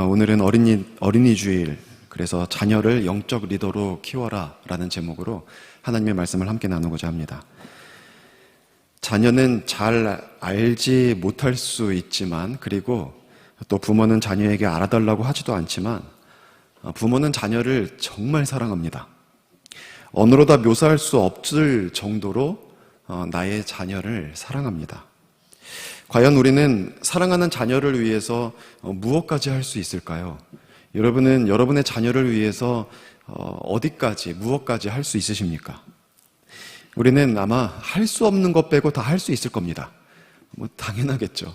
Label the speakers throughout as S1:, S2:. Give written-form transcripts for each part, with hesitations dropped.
S1: 오늘은 어린이 주일, 그래서 자녀를 영적 리더로 키워라 라는 제목으로 하나님의 말씀을 함께 나누고자 합니다. 자녀는 잘 알지 못할 수 있지만, 그리고 또 부모는 자녀에게 알아달라고 하지도 않지만, 부모는 자녀를 정말 사랑합니다. 언어로 다 묘사할 수 없을 정도로 나의 자녀를 사랑합니다. 과연 우리는 사랑하는 자녀를 위해서 무엇까지 할 수 있을까요? 여러분은 여러분의 자녀를 위해서 어디까지, 무엇까지 할 수 있으십니까? 우리는 아마 할 수 없는 것 빼고 다 할 수 있을 겁니다. 당연하겠죠.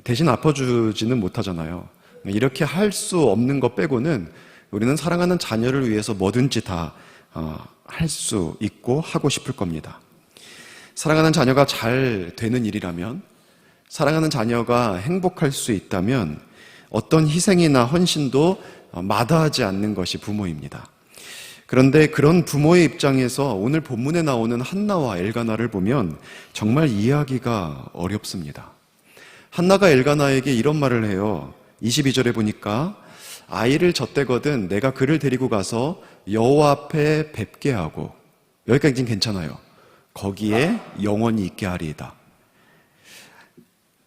S1: 대신 아파주지는 못하잖아요. 이렇게 할 수 없는 것 빼고는 우리는 사랑하는 자녀를 위해서 뭐든지 다 할 수 있고 하고 싶을 겁니다. 사랑하는 자녀가 잘 되는 일이라면, 사랑하는 자녀가 행복할 수 있다면 어떤 희생이나 헌신도 마다하지 않는 것이 부모입니다. 그런데 그런 부모의 입장에서 오늘 본문에 나오는 한나와 엘가나를 보면 정말 이해하기가 어렵습니다. 한나가 엘가나에게 이런 말을 해요. 22절에 보니까 아이를 젖대거든 내가 그를 데리고 가서 여호와 앞에 뵙게 하고, 여기까지는 괜찮아요. 거기에 영원히 있게 하리이다.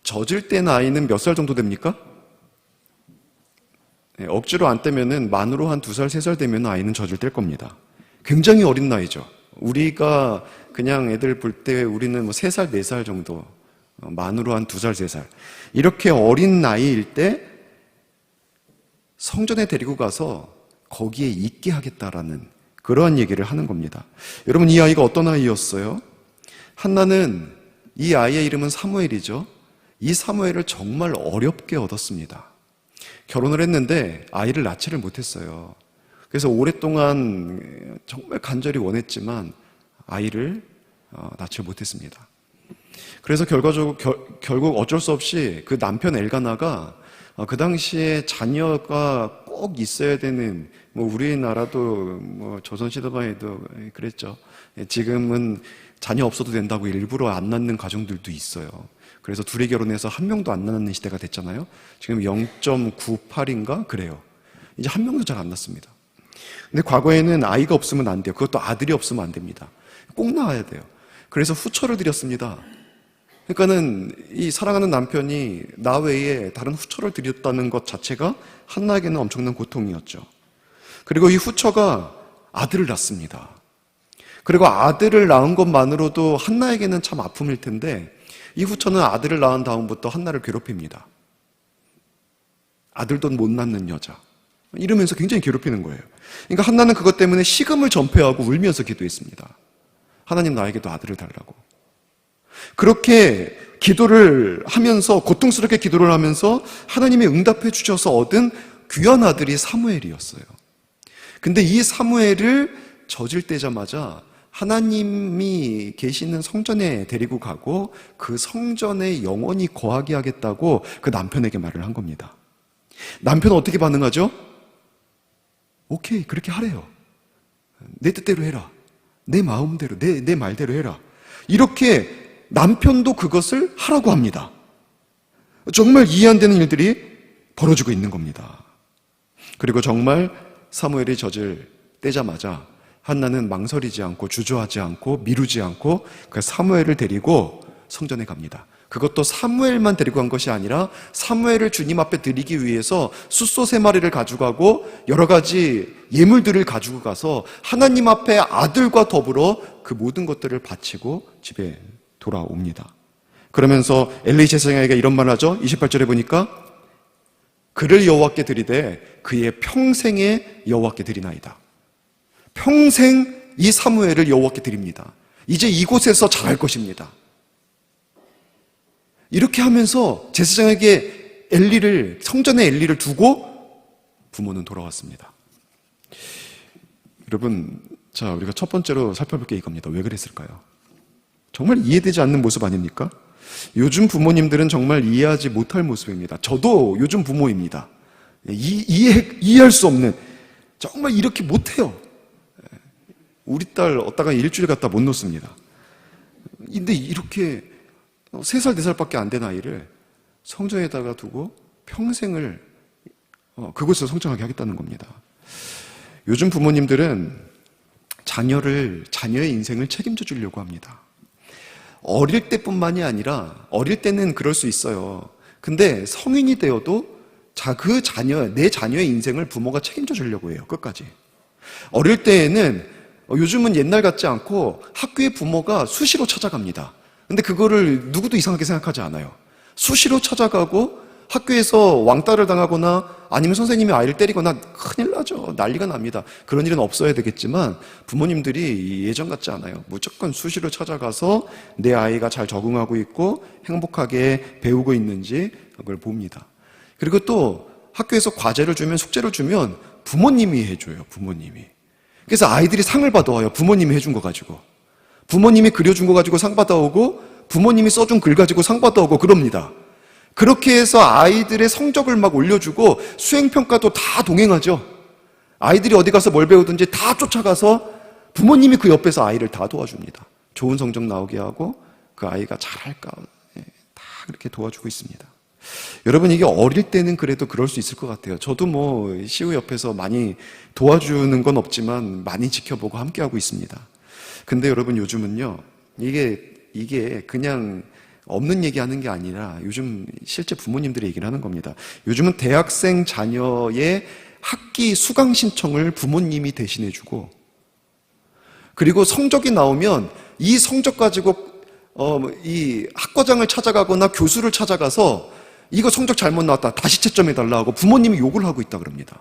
S1: 젖을 땐 아이는 몇 살 정도 됩니까? 억지로 안 떼면은 만으로 한 2살, 3살 되면 아이는 젖을 뗄 겁니다. 굉장히 어린 나이죠. 우리가 그냥 애들 볼 때 우리는 3살, 4살 정도, 만으로 한 2살, 3살. 이렇게 어린 나이일 때 성전에 데리고 가서 거기에 있게 하겠다라는 그러한 얘기를 하는 겁니다. 여러분, 이 아이가 어떤 아이였어요? 한나는, 이 아이의 이름은 사무엘이죠. 이 사무엘을 정말 어렵게 얻었습니다. 결혼을 했는데 아이를 낳지를 못했어요. 그래서 오랫동안 정말 간절히 원했지만 아이를 낳지 못했습니다. 그래서 결국 어쩔 수 없이 그 남편 엘가나가 그 당시에 자녀가 꼭 있어야 되는, 우리나라도 조선시대만 해도 그랬죠. 지금은 자녀 없어도 된다고 일부러 안 낳는 가정들도 있어요. 그래서 둘이 결혼해서 한 명도 안 낳는 시대가 됐잖아요. 지금 0.98인가 그래요. 이제 한 명도 잘 안 낳습니다. 근데 과거에는 아이가 없으면 안 돼요. 그것도 아들이 없으면 안 됩니다. 꼭 낳아야 돼요. 그래서 후처를 드렸습니다. 그러니까는 이 사랑하는 남편이 나 외에 다른 후처를 드렸다는 것 자체가 한나에게는 엄청난 고통이었죠. 그리고 이 후처가 아들을 낳습니다. 그리고 아들을 낳은 것만으로도 한나에게는 참 아픔일 텐데, 이 후처는 아들을 낳은 다음부터 한나를 괴롭힙니다. 아들도 못 낳는 여자, 이러면서 굉장히 괴롭히는 거예요. 그러니까 한나는 그것 때문에 식음을 전폐하고 울면서 기도했습니다. 하나님, 나에게도 아들을 달라고. 그렇게 기도를 하면서, 고통스럽게 기도를 하면서 하나님이 응답해 주셔서 얻은 귀한 아들이 사무엘이었어요. 근데 이 사무엘을 젖을 떼자마자 하나님이 계시는 성전에 데리고 가고 그 성전에 영원히 거하게 하겠다고 그 남편에게 말을 한 겁니다. 남편은 어떻게 반응하죠? 오케이, 그렇게 하래요. 내 뜻대로 해라. 내 마음대로, 내 말대로 해라. 이렇게 남편도 그것을 하라고 합니다. 정말 이해 안 되는 일들이 벌어지고 있는 겁니다. 그리고 정말 사무엘이 젖을 떼자마자 한나는 망설이지 않고 주저하지 않고 미루지 않고 그 사무엘을 데리고 성전에 갑니다. 그것도 사무엘만 데리고 간 것이 아니라 사무엘을 주님 앞에 드리기 위해서 숫소 3마리를 가져가고 여러 가지 예물들을 가지고 가서 하나님 앞에 아들과 더불어 그 모든 것들을 바치고 집에 돌아옵니다. 그러면서 엘리 제사장에게 이런 말을 하죠. 28절에 보니까 그를 여호와께 드리되 그의 평생에 여호와께 드리나이다. 평생 이 사무엘을 여호와께 드립니다. 이제 이곳에서 자랄 것입니다. 이렇게 하면서 제사장에게 성전에 엘리를 두고 부모는 돌아왔습니다. 여러분, 자, 우리가 첫 번째로 살펴볼 게 이겁니다. 왜 그랬을까요? 정말 이해되지 않는 모습 아닙니까? 요즘 부모님들은 정말 이해하지 못할 모습입니다. 저도 요즘 부모입니다. 이해할 수 없는, 정말 이렇게 못해요. 우리 딸 얻다가 일주일 갖다 못 놓습니다. 근데 이렇게 3살, 4살밖에 안 된 아이를 성전에다가 두고 평생을 그곳에서 성장하게 하겠다는 겁니다. 요즘 부모님들은 자녀의 인생을 책임져 주려고 합니다. 어릴 때뿐만이 아니라, 어릴 때는 그럴 수 있어요. 근데 성인이 되어도 내 자녀의 인생을 부모가 책임져 주려고 해요, 끝까지. 어릴 때에는, 요즘은 옛날 같지 않고 학교에 부모가 수시로 찾아갑니다. 근데 그거를 누구도 이상하게 생각하지 않아요. 수시로 찾아가고 학교에서 왕따를 당하거나 아니면 선생님이 아이를 때리거나 큰일 나죠. 난리가 납니다. 그런 일은 없어야 되겠지만 부모님들이 예전 같지 않아요. 무조건 수시로 찾아가서 내 아이가 잘 적응하고 있고 행복하게 배우고 있는지 그걸 봅니다. 그리고 또 학교에서 과제를 주면, 숙제를 주면 부모님이 해줘요. 부모님이. 그래서 아이들이 상을 받아와요. 부모님이 해준 거 가지고. 부모님이 그려준 거 가지고 상 받아오고 부모님이 써준 글 가지고 상 받아오고 그럽니다. 그렇게 해서 아이들의 성적을 막 올려주고 수행평가도 다 동행하죠. 아이들이 어디 가서 뭘 배우든지 다 쫓아가서 부모님이 그 옆에서 아이를 다 도와줍니다. 좋은 성적 나오게 하고 그 아이가 잘할까 다 그렇게 도와주고 있습니다. 여러분, 이게 어릴 때는 그래도 그럴 수 있을 것 같아요. 저도 시우 옆에서 많이 도와주는 건 없지만 많이 지켜보고 함께하고 있습니다. 근데 여러분, 요즘은요, 이게 그냥 없는 얘기하는 게 아니라 요즘 실제 부모님들이 얘기를 하는 겁니다. 요즘은 대학생 자녀의 학기 수강 신청을 부모님이 대신해주고, 그리고 성적이 나오면 이 성적 가지고 이 학과장을 찾아가거나 교수를 찾아가서 이거 성적 잘못 나왔다, 다시 채점해달라 하고 부모님이 욕을 하고 있다 그럽니다.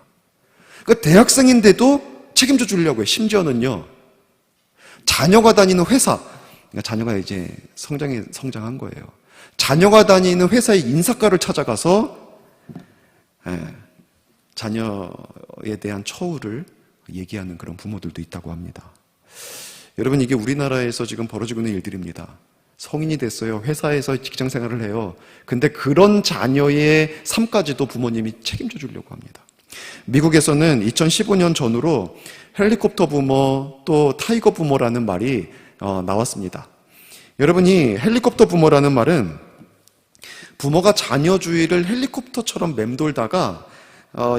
S1: 그러니까 대학생인데도 책임져 주려고 해요. 심지어는요, 자녀가 다니는 회사, 그러니까 자녀가 이제 성장한 거예요. 자녀가 다니는 회사의 인사과를 찾아가서 자녀에 대한 처우를 얘기하는 그런 부모들도 있다고 합니다. 여러분, 이게 우리나라에서 지금 벌어지고 있는 일들입니다. 성인이 됐어요. 회사에서 직장 생활을 해요. 근데 그런 자녀의 삶까지도 부모님이 책임져 주려고 합니다. 미국에서는 2015년 전후로 헬리콥터 부모, 또 타이거 부모라는 말이 나왔습니다. 여러분이 헬리콥터 부모라는 말은 부모가 자녀 주위를 헬리콥터처럼 맴돌다가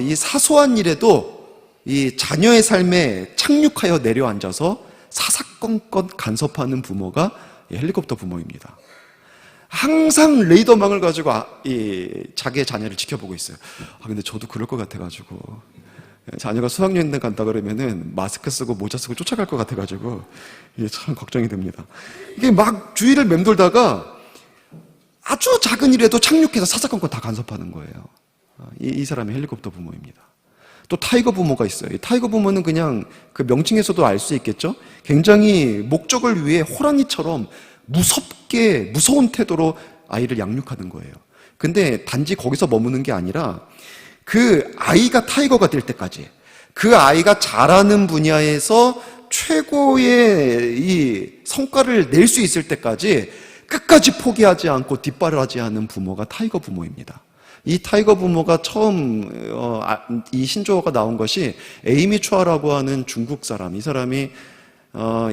S1: 이 사소한 일에도 이 자녀의 삶에 착륙하여 내려앉아서 사사건건 간섭하는 부모가 헬리콥터 부모입니다. 항상 레이더망을 가지고 자기의 자녀를 지켜보고 있어요. 근데 저도 그럴 것 같아가지고, 자녀가 수학여행 간다 그러면은 마스크 쓰고 모자 쓰고 쫓아갈 것 같아가지고 이게 참 걱정이 됩니다. 이게 막 주위를 맴돌다가 아주 작은 일에도 착륙해서 사사건건 다 간섭하는 거예요. 이 사람이 헬리콥터 부모입니다. 또 타이거 부모가 있어요. 이 타이거 부모는 그냥 그 명칭에서도 알 수 있겠죠? 굉장히 목적을 위해 호랑이처럼 무서운 태도로 아이를 양육하는 거예요. 근데 단지 거기서 머무는 게 아니라 그 아이가 타이거가 될 때까지, 그 아이가 잘하는 분야에서 최고의 이 성과를 낼 수 있을 때까지 끝까지 포기하지 않고 뒷발을 하지 않은 부모가 타이거 부모입니다. 이 타이거 부모가 처음 이 신조어가 나온 것이 에이미 추아라고 하는 중국 사람, 이 사람이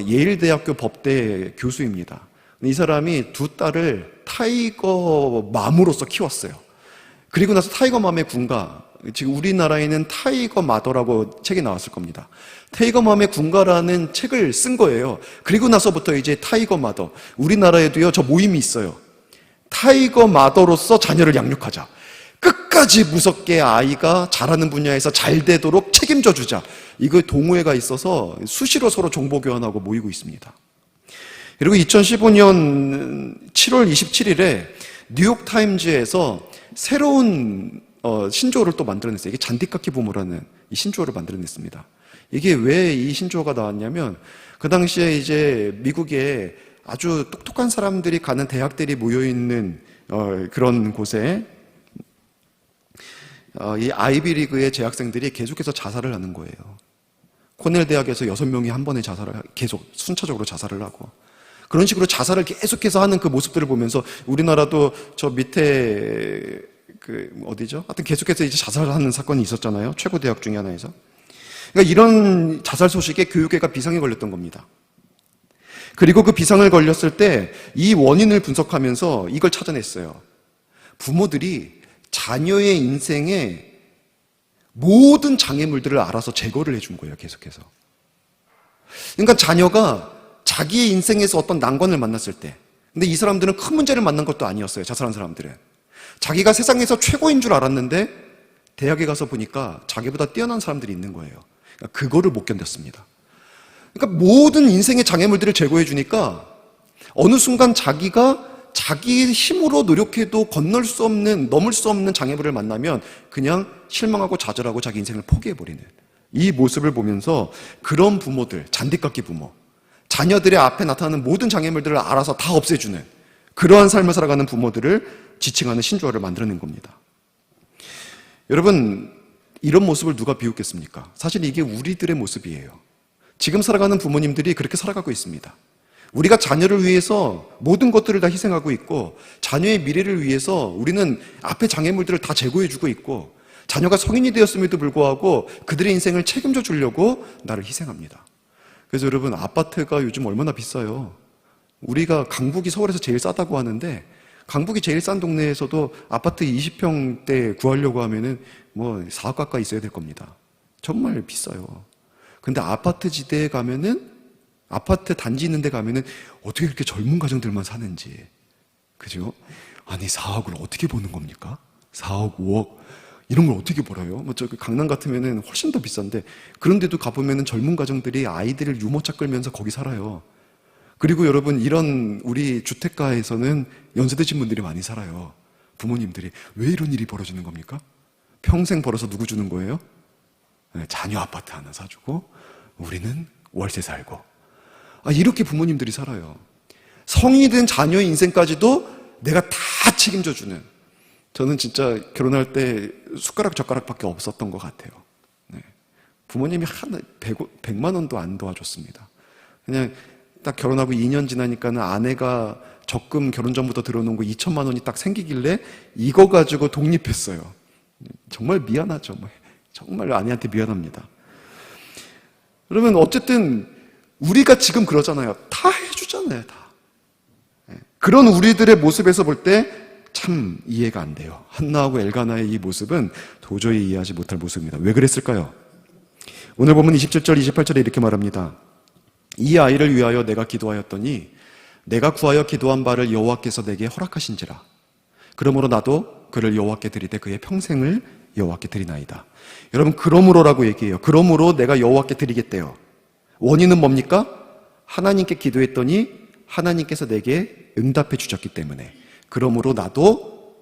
S1: 예일대학교 법대 교수입니다. 이 사람이 두 딸을 타이거 맘으로서 키웠어요. 그리고 나서 타이거 맘의 군가, 지금 우리나라에는 타이거 마더라고 책이 나왔을 겁니다. 타이거 맘의 군가라는 책을 쓴 거예요. 그리고 나서부터 이제 타이거 마더, 우리나라에도요 저 모임이 있어요. 타이거 마더로서 자녀를 양육하자. 끝까지 무섭게 아이가 잘하는 분야에서 잘 되도록 책임져 주자. 이거 동호회가 있어서 수시로 서로 정보 교환하고 모이고 있습니다. 그리고 2015년 7월 27일에 뉴욕타임즈에서 새로운 신조어를 또 만들어냈어요. 이게 잔디깎기 부모라는 이 신조어를 만들어냈습니다. 이게 왜 이 신조어가 나왔냐면, 그 당시에 이제 미국에 아주 똑똑한 사람들이 가는 대학들이 모여있는 그런 곳에 이 아이비리그의 재학생들이 계속해서 자살을 하는 거예요. 코넬 대학에서 6명이 한 번에 계속 순차적으로 자살을 하고, 그런 식으로 자살을 계속해서 하는 그 모습들을 보면서 우리나라도 저 밑에 어디죠? 하여튼 계속해서 이제 자살을 하는 사건이 있었잖아요. 최고 대학 중에 하나에서. 그러니까 이런 자살 소식에 교육계가 비상에 걸렸던 겁니다. 그리고 그 비상을 걸렸을 때 이 원인을 분석하면서 이걸 찾아냈어요. 부모들이 자녀의 인생에 모든 장애물들을 알아서 제거를 해준 거예요, 계속해서. 그러니까 자녀가 자기의 인생에서 어떤 난관을 만났을 때, 근데 이 사람들은 큰 문제를 만난 것도 아니었어요, 자살한 사람들은. 자기가 세상에서 최고인 줄 알았는데 대학에 가서 보니까 자기보다 뛰어난 사람들이 있는 거예요. 그러니까 그거를 못 견뎠습니다. 그러니까 모든 인생의 장애물들을 제거해 주니까 어느 순간 자기가 자기의 힘으로 노력해도 넘을 수 없는 장애물을 만나면 그냥 실망하고 좌절하고 자기 인생을 포기해버리는 이 모습을 보면서 그런 부모들, 잔디깎기 부모, 자녀들의 앞에 나타나는 모든 장애물들을 알아서 다 없애주는 그러한 삶을 살아가는 부모들을 지칭하는 신조어를 만들어낸 겁니다. 여러분, 이런 모습을 누가 비웃겠습니까? 사실 이게 우리들의 모습이에요. 지금 살아가는 부모님들이 그렇게 살아가고 있습니다. 우리가 자녀를 위해서 모든 것들을 다 희생하고 있고 자녀의 미래를 위해서 우리는 앞에 장애물들을 다 제거해주고 있고 자녀가 성인이 되었음에도 불구하고 그들의 인생을 책임져 주려고 나를 희생합니다. 그래서 여러분, 아파트가 요즘 얼마나 비싸요. 우리가 강북이 서울에서 제일 싸다고 하는데 강북이 제일 싼 동네에서도 아파트 20평대 구하려고 하면은 뭐 4억 가까이 있어야 될 겁니다. 정말 비싸요. 근데 아파트 지대에 가면은, 아파트 단지 있는 데 가면은 어떻게 그렇게 젊은 가정들만 사는지. 그죠? 아니, 4억을 어떻게 버는 겁니까? 4억, 5억. 이런 걸 어떻게 벌어요? 뭐 저기 강남 같으면은 훨씬 더 비싼데, 그런데도 가보면은 젊은 가정들이 아이들을 유모차 끌면서 거기 살아요. 그리고 여러분, 이런 우리 주택가에서는 연세드신 분들이 많이 살아요. 부모님들이. 왜 이런 일이 벌어지는 겁니까? 평생 벌어서 누구 주는 거예요? 네, 자녀 아파트 하나 사주고 우리는 월세 살고. 이렇게 부모님들이 살아요. 성인이 된 자녀의 인생까지도 내가 다 책임져 주는. 저는 진짜 결혼할 때 숟가락 젓가락밖에 없었던 것 같아요. 네. 부모님이 100만 원도 안 도와줬습니다. 그냥 딱 결혼하고 2년 지나니까는 아내가 적금 결혼 전부터 들어놓은 거 2천만 원이 딱 생기길래 이거 가지고 독립했어요. 정말 미안하죠. 정말 아내한테 미안합니다. 그러면 어쨌든 우리가 지금 그러잖아요. 다 해주잖아요, 다. 그런 우리들의 모습에서 볼 때 참 이해가 안 돼요. 한나하고 엘가나의 이 모습은 도저히 이해하지 못할 모습입니다. 왜 그랬을까요? 오늘 보면 27절, 28절에 이렇게 말합니다. 이 아이를 위하여 내가 기도하였더니 내가 구하여 기도한 바를 여호와께서 내게 허락하신지라. 그러므로 나도 그를 여호와께 드리되 그의 평생을 여호와께 드리나이다. 여러분, 그러므로라고 얘기해요. 그러므로 내가 여호와께 드리겠대요. 원인은 뭡니까? 하나님께 기도했더니 하나님께서 내게 응답해 주셨기 때문에. 그러므로 나도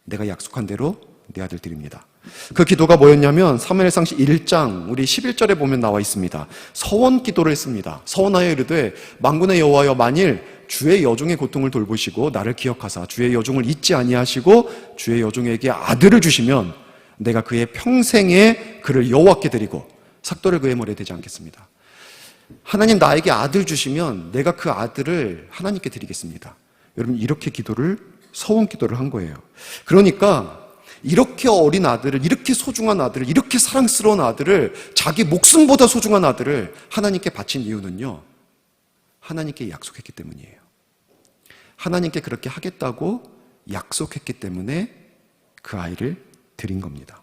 S1: 내가 약속한 대로 내 아들 드립니다. 그 기도가 뭐였냐면 사무엘상 1장 우리 11절에 보면 나와 있습니다. 서원 기도를 했습니다. 서원하여 이르되 만군의 여호와여, 만일 주의 여종의 고통을 돌보시고 나를 기억하사 주의 여종을 잊지 아니하시고 주의 여종에게 아들을 주시면 내가 그의 평생에 그를 여호와께 드리고 삭도를 그의 머리에 대지 않겠습니다. 하나님, 나에게 아들 주시면 내가 그 아들을 하나님께 드리겠습니다. 여러분, 이렇게 서원 기도를 한 거예요. 그러니까 이렇게 어린 아들을, 이렇게 소중한 아들을, 이렇게 사랑스러운 아들을, 자기 목숨보다 소중한 아들을 하나님께 바친 이유는요, 하나님께 약속했기 때문이에요. 하나님께 그렇게 하겠다고 약속했기 때문에 그 아이를 드린 겁니다.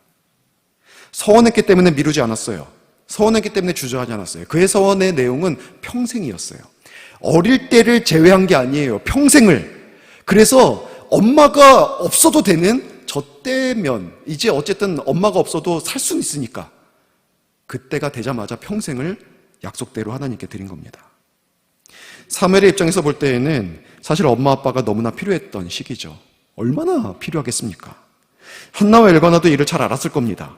S1: 서원했기 때문에 미루지 않았어요. 서원했기 때문에 주저하지 않았어요. 그의 서원의 내용은 평생이었어요. 어릴 때를 제외한 게 아니에요. 평생을. 그래서 엄마가 없어도 되는 저 때면, 이제 어쨌든 엄마가 없어도 살 수는 있으니까 그때가 되자마자 평생을 약속대로 하나님께 드린 겁니다. 사무엘의 입장에서 볼 때에는 사실 엄마 아빠가 너무나 필요했던 시기죠. 얼마나 필요하겠습니까? 한나와 엘가나도 이를 잘 알았을 겁니다.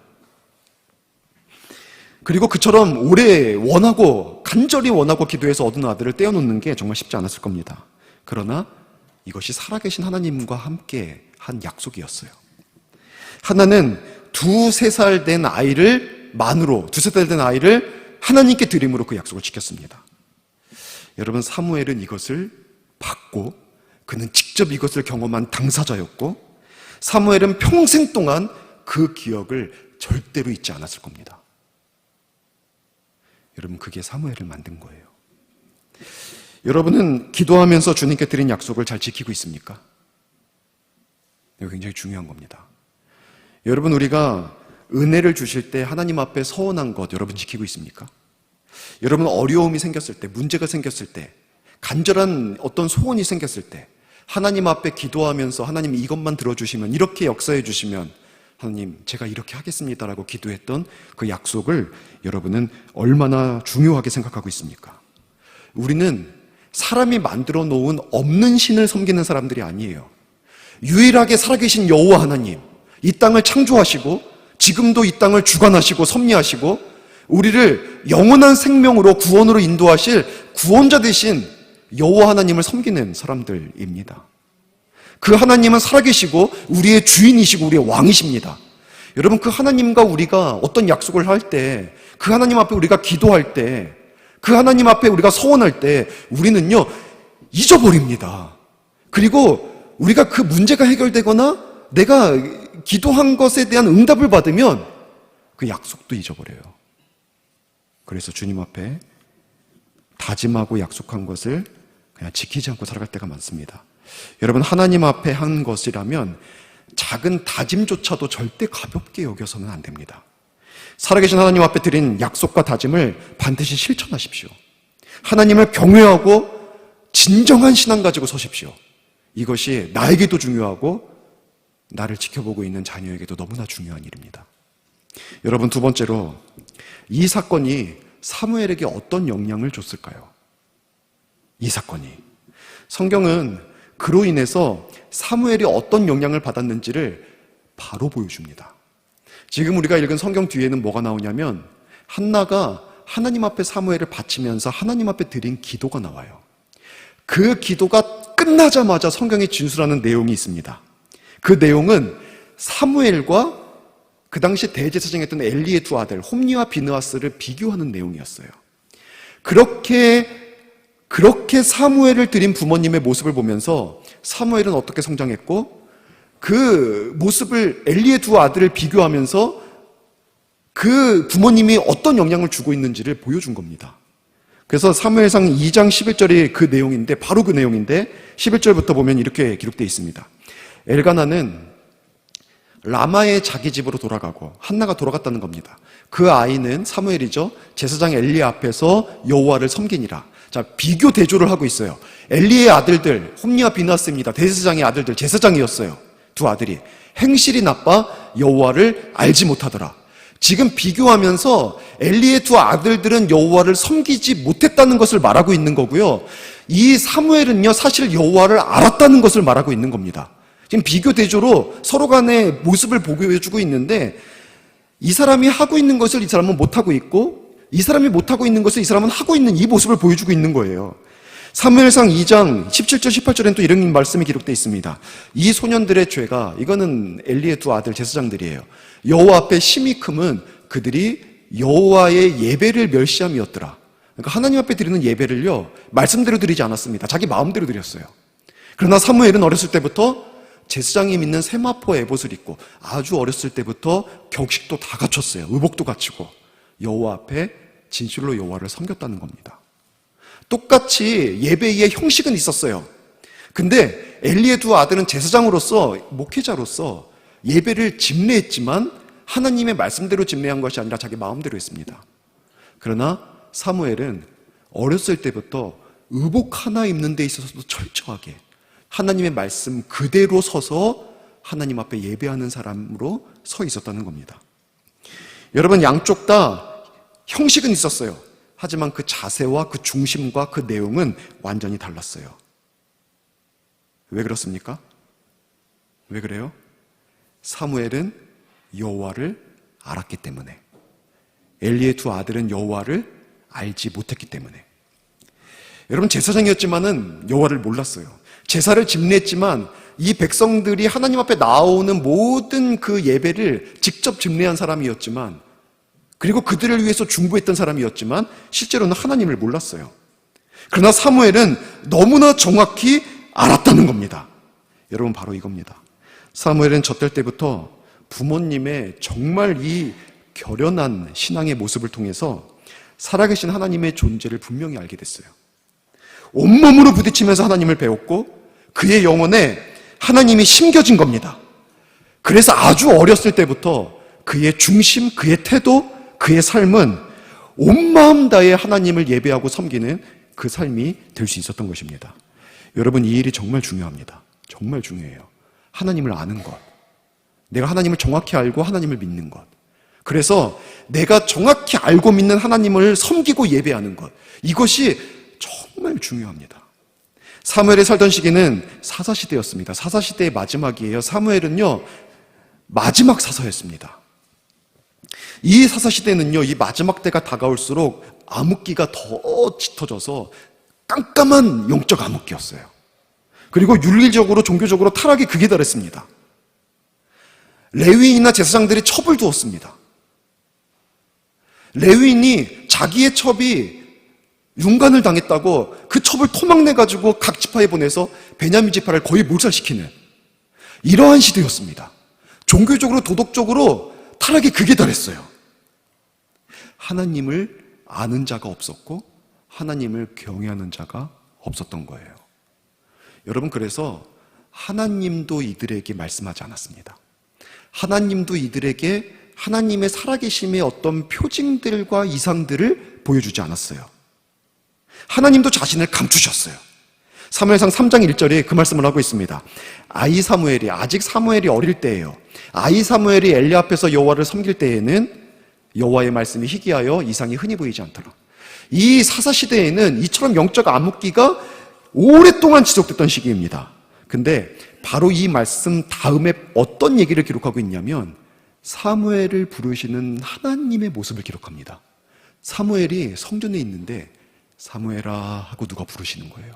S1: 그리고 그처럼 오래 원하고, 간절히 원하고 기도해서 얻은 아들을 떼어놓는 게 정말 쉽지 않았을 겁니다. 그러나 이것이 살아계신 하나님과 함께 한 약속이었어요. 하나는 두세 살 된 아이를 하나님께 드림으로 그 약속을 지켰습니다. 여러분, 사무엘은 이것을 받고 그는 직접 이것을 경험한 당사자였고, 사무엘은 평생 동안 그 기억을 절대로 잊지 않았을 겁니다. 여러분, 그게 사무엘을 만든 거예요. 여러분은 기도하면서 주님께 드린 약속을 잘 지키고 있습니까? 이거 굉장히 중요한 겁니다. 여러분, 우리가 은혜를 주실 때 하나님 앞에 서원한 것 여러분 지키고 있습니까? 여러분 어려움이 생겼을 때, 문제가 생겼을 때, 간절한 어떤 소원이 생겼을 때 하나님 앞에 기도하면서 하나님 이것만 들어주시면, 이렇게 역사해 주시면 하나님 제가 이렇게 하겠습니다라고 기도했던 그 약속을 여러분은 얼마나 중요하게 생각하고 있습니까? 우리는 사람이 만들어 놓은 없는 신을 섬기는 사람들이 아니에요. 유일하게 살아계신 여호와 하나님, 이 땅을 창조하시고 지금도 이 땅을 주관하시고 섭리하시고 우리를 영원한 생명으로 구원으로 인도하실 구원자 되신 여호와 하나님을 섬기는 사람들입니다. 그 하나님은 살아계시고 우리의 주인이시고 우리의 왕이십니다. 여러분, 그 하나님과 우리가 어떤 약속을 할 때, 그 하나님 앞에 우리가 기도할 때, 그 하나님 앞에 우리가 서원할 때 우리는요 잊어버립니다. 그리고 우리가 그 문제가 해결되거나 내가 기도한 것에 대한 응답을 받으면 그 약속도 잊어버려요. 그래서 주님 앞에 다짐하고 약속한 것을 그냥 지키지 않고 살아갈 때가 많습니다. 여러분, 하나님 앞에 한 것이라면 작은 다짐조차도 절대 가볍게 여겨서는 안 됩니다. 살아계신 하나님 앞에 드린 약속과 다짐을 반드시 실천하십시오. 하나님을 경외하고 진정한 신앙 가지고 서십시오. 이것이 나에게도 중요하고 나를 지켜보고 있는 자녀에게도 너무나 중요한 일입니다. 여러분, 두 번째로 이 사건이 사무엘에게 어떤 영향을 줬을까요? 이 사건이. 성경은 그로 인해서 사무엘이 어떤 영향을 받았는지를 바로 보여줍니다. 지금 우리가 읽은 성경 뒤에는 뭐가 나오냐면 한나가 하나님 앞에 사무엘을 바치면서 하나님 앞에 드린 기도가 나와요. 그 기도가 끝나자마자 성경에 진술하는 내용이 있습니다. 그 내용은 사무엘과 그 당시 대제사장이었던 엘리의 두 아들 홈니와 비느하스를 비교하는 내용이었어요. 그렇게 사무엘을 드린 부모님의 모습을 보면서 사무엘은 어떻게 성장했고 그 모습을 엘리의 두 아들을 비교하면서 그 부모님이 어떤 영향을 주고 있는지를 보여준 겁니다. 그래서 사무엘상 2장 11절이 그 내용인데, 바로 그 내용인데 11절부터 보면 이렇게 기록되어 있습니다. 엘가나는 라마의 자기 집으로 돌아가고, 한나가 돌아갔다는 겁니다. 그 아이는 사무엘이죠. 제사장 엘리 앞에서 여호와를 섬기니라. 자, 비교 대조를 하고 있어요. 엘리의 아들들, 홈니와 비느하스입니다. 대제사장의 아들들, 제사장이었어요. 두 아들이. 행실이 나빠 여호와를 알지 못하더라. 지금 비교하면서 엘리의 두 아들들은 여호와를 섬기지 못했다는 것을 말하고 있는 거고요. 이 사무엘은요, 사실 여호와를 알았다는 것을 말하고 있는 겁니다. 지금 비교 대조로 서로 간의 모습을 보여주고 있는데, 이 사람이 하고 있는 것을 이 사람은 못하고 있고, 이 사람이 못하고 있는 것을 이 사람은 하고 있는 이 모습을 보여주고 있는 거예요. 사무엘상 2장 17절 18절에는 또 이런 말씀이 기록되어 있습니다. 이 소년들의 죄가, 이거는 엘리의 두 아들 제사장들이에요. 여호와 앞에 심히 크면 그들이 여호와의 예배를 멸시함이었더라. 그러니까 하나님 앞에 드리는 예배를요, 말씀대로 드리지 않았습니다. 자기 마음대로 드렸어요. 그러나 사무엘은 어렸을 때부터 제사장이 믿는 세마포 에봇을 입고 아주 어렸을 때부터 격식도 다 갖췄어요. 의복도 갖추고 여호와 앞에 진실로 여호와를 섬겼다는 겁니다. 똑같이 예배의 형식은 있었어요. 근데 엘리의 두 아들은 제사장으로서, 목회자로서 예배를 집례했지만 하나님의 말씀대로 집례한 것이 아니라 자기 마음대로 했습니다. 그러나 사무엘은 어렸을 때부터 의복 하나 입는 데 있어서도 철저하게 하나님의 말씀 그대로 서서 하나님 앞에 예배하는 사람으로 서 있었다는 겁니다. 여러분, 양쪽 다 형식은 있었어요. 하지만 그 자세와 그 중심과 그 내용은 완전히 달랐어요. 왜 그렇습니까? 왜 그래요? 사무엘은 여호와를 알았기 때문에, 엘리의 두 아들은 여호와를 알지 못했기 때문에. 여러분, 제사장이었지만은 여호와를 몰랐어요. 제사를 집례했지만 이 백성들이 하나님 앞에 나오는 모든 그 예배를 직접 집례한 사람이었지만, 그리고 그들을 위해서 중보했던 사람이었지만 실제로는 하나님을 몰랐어요. 그러나 사무엘은 너무나 정확히 알았다는 겁니다. 여러분, 바로 이겁니다. 사무엘은 젖될 때부터 부모님의 정말 이 결연한 신앙의 모습을 통해서 살아계신 하나님의 존재를 분명히 알게 됐어요. 온몸으로 부딪히면서 하나님을 배웠고 그의 영혼에 하나님이 심겨진 겁니다. 그래서 아주 어렸을 때부터 그의 중심, 그의 태도, 그의 삶은 온 마음 다해 하나님을 예배하고 섬기는 그 삶이 될 수 있었던 것입니다. 여러분, 이 일이 정말 중요합니다. 정말 중요해요. 하나님을 아는 것. 내가 하나님을 정확히 알고 하나님을 믿는 것. 그래서 내가 정확히 알고 믿는 하나님을 섬기고 예배하는 것. 이것이 정말 중요합니다. 사무엘이 살던 시기는 사사시대였습니다. 사사시대의 마지막이에요. 사무엘은요, 마지막 사사였습니다. 이 사사시대는요, 이 마지막 때가 다가올수록 암흑기가 더 짙어져서 깜깜한 영적 암흑기였어요. 그리고 윤리적으로, 종교적으로 타락이 극에 달했습니다. 레위인이나 제사장들이 첩을 두었습니다. 레위인이 자기의 첩이 윤관을 당했다고 그 첩을 토막내가지고 각 지파에 보내서 베냐민 지파를 거의 몰살시키는 이러한 시대였습니다. 종교적으로, 도덕적으로 타락이 극에 달했어요. 하나님을 아는 자가 없었고 하나님을 경외하는 자가 없었던 거예요. 여러분, 그래서 하나님도 이들에게 말씀하지 않았습니다. 하나님도 이들에게 하나님의 살아계심의 어떤 표징들과 이상들을 보여주지 않았어요. 하나님도 자신을 감추셨어요. 사무엘상 3장 1절에 그 말씀을 하고 있습니다. 아직 사무엘이 어릴 때예요. 사무엘이 엘리 앞에서 여호와를 섬길 때에는 여호와의 말씀이 희귀하여 이상이 흔히 보이지 않더라. 이 사사시대에는 이처럼 영적 암흑기가 오랫동안 지속됐던 시기입니다. 근데 바로 이 말씀 다음에 어떤 얘기를 기록하고 있냐면 사무엘을 부르시는 하나님의 모습을 기록합니다. 사무엘이 성전에 있는데 사무엘아 하고 누가 부르시는 거예요.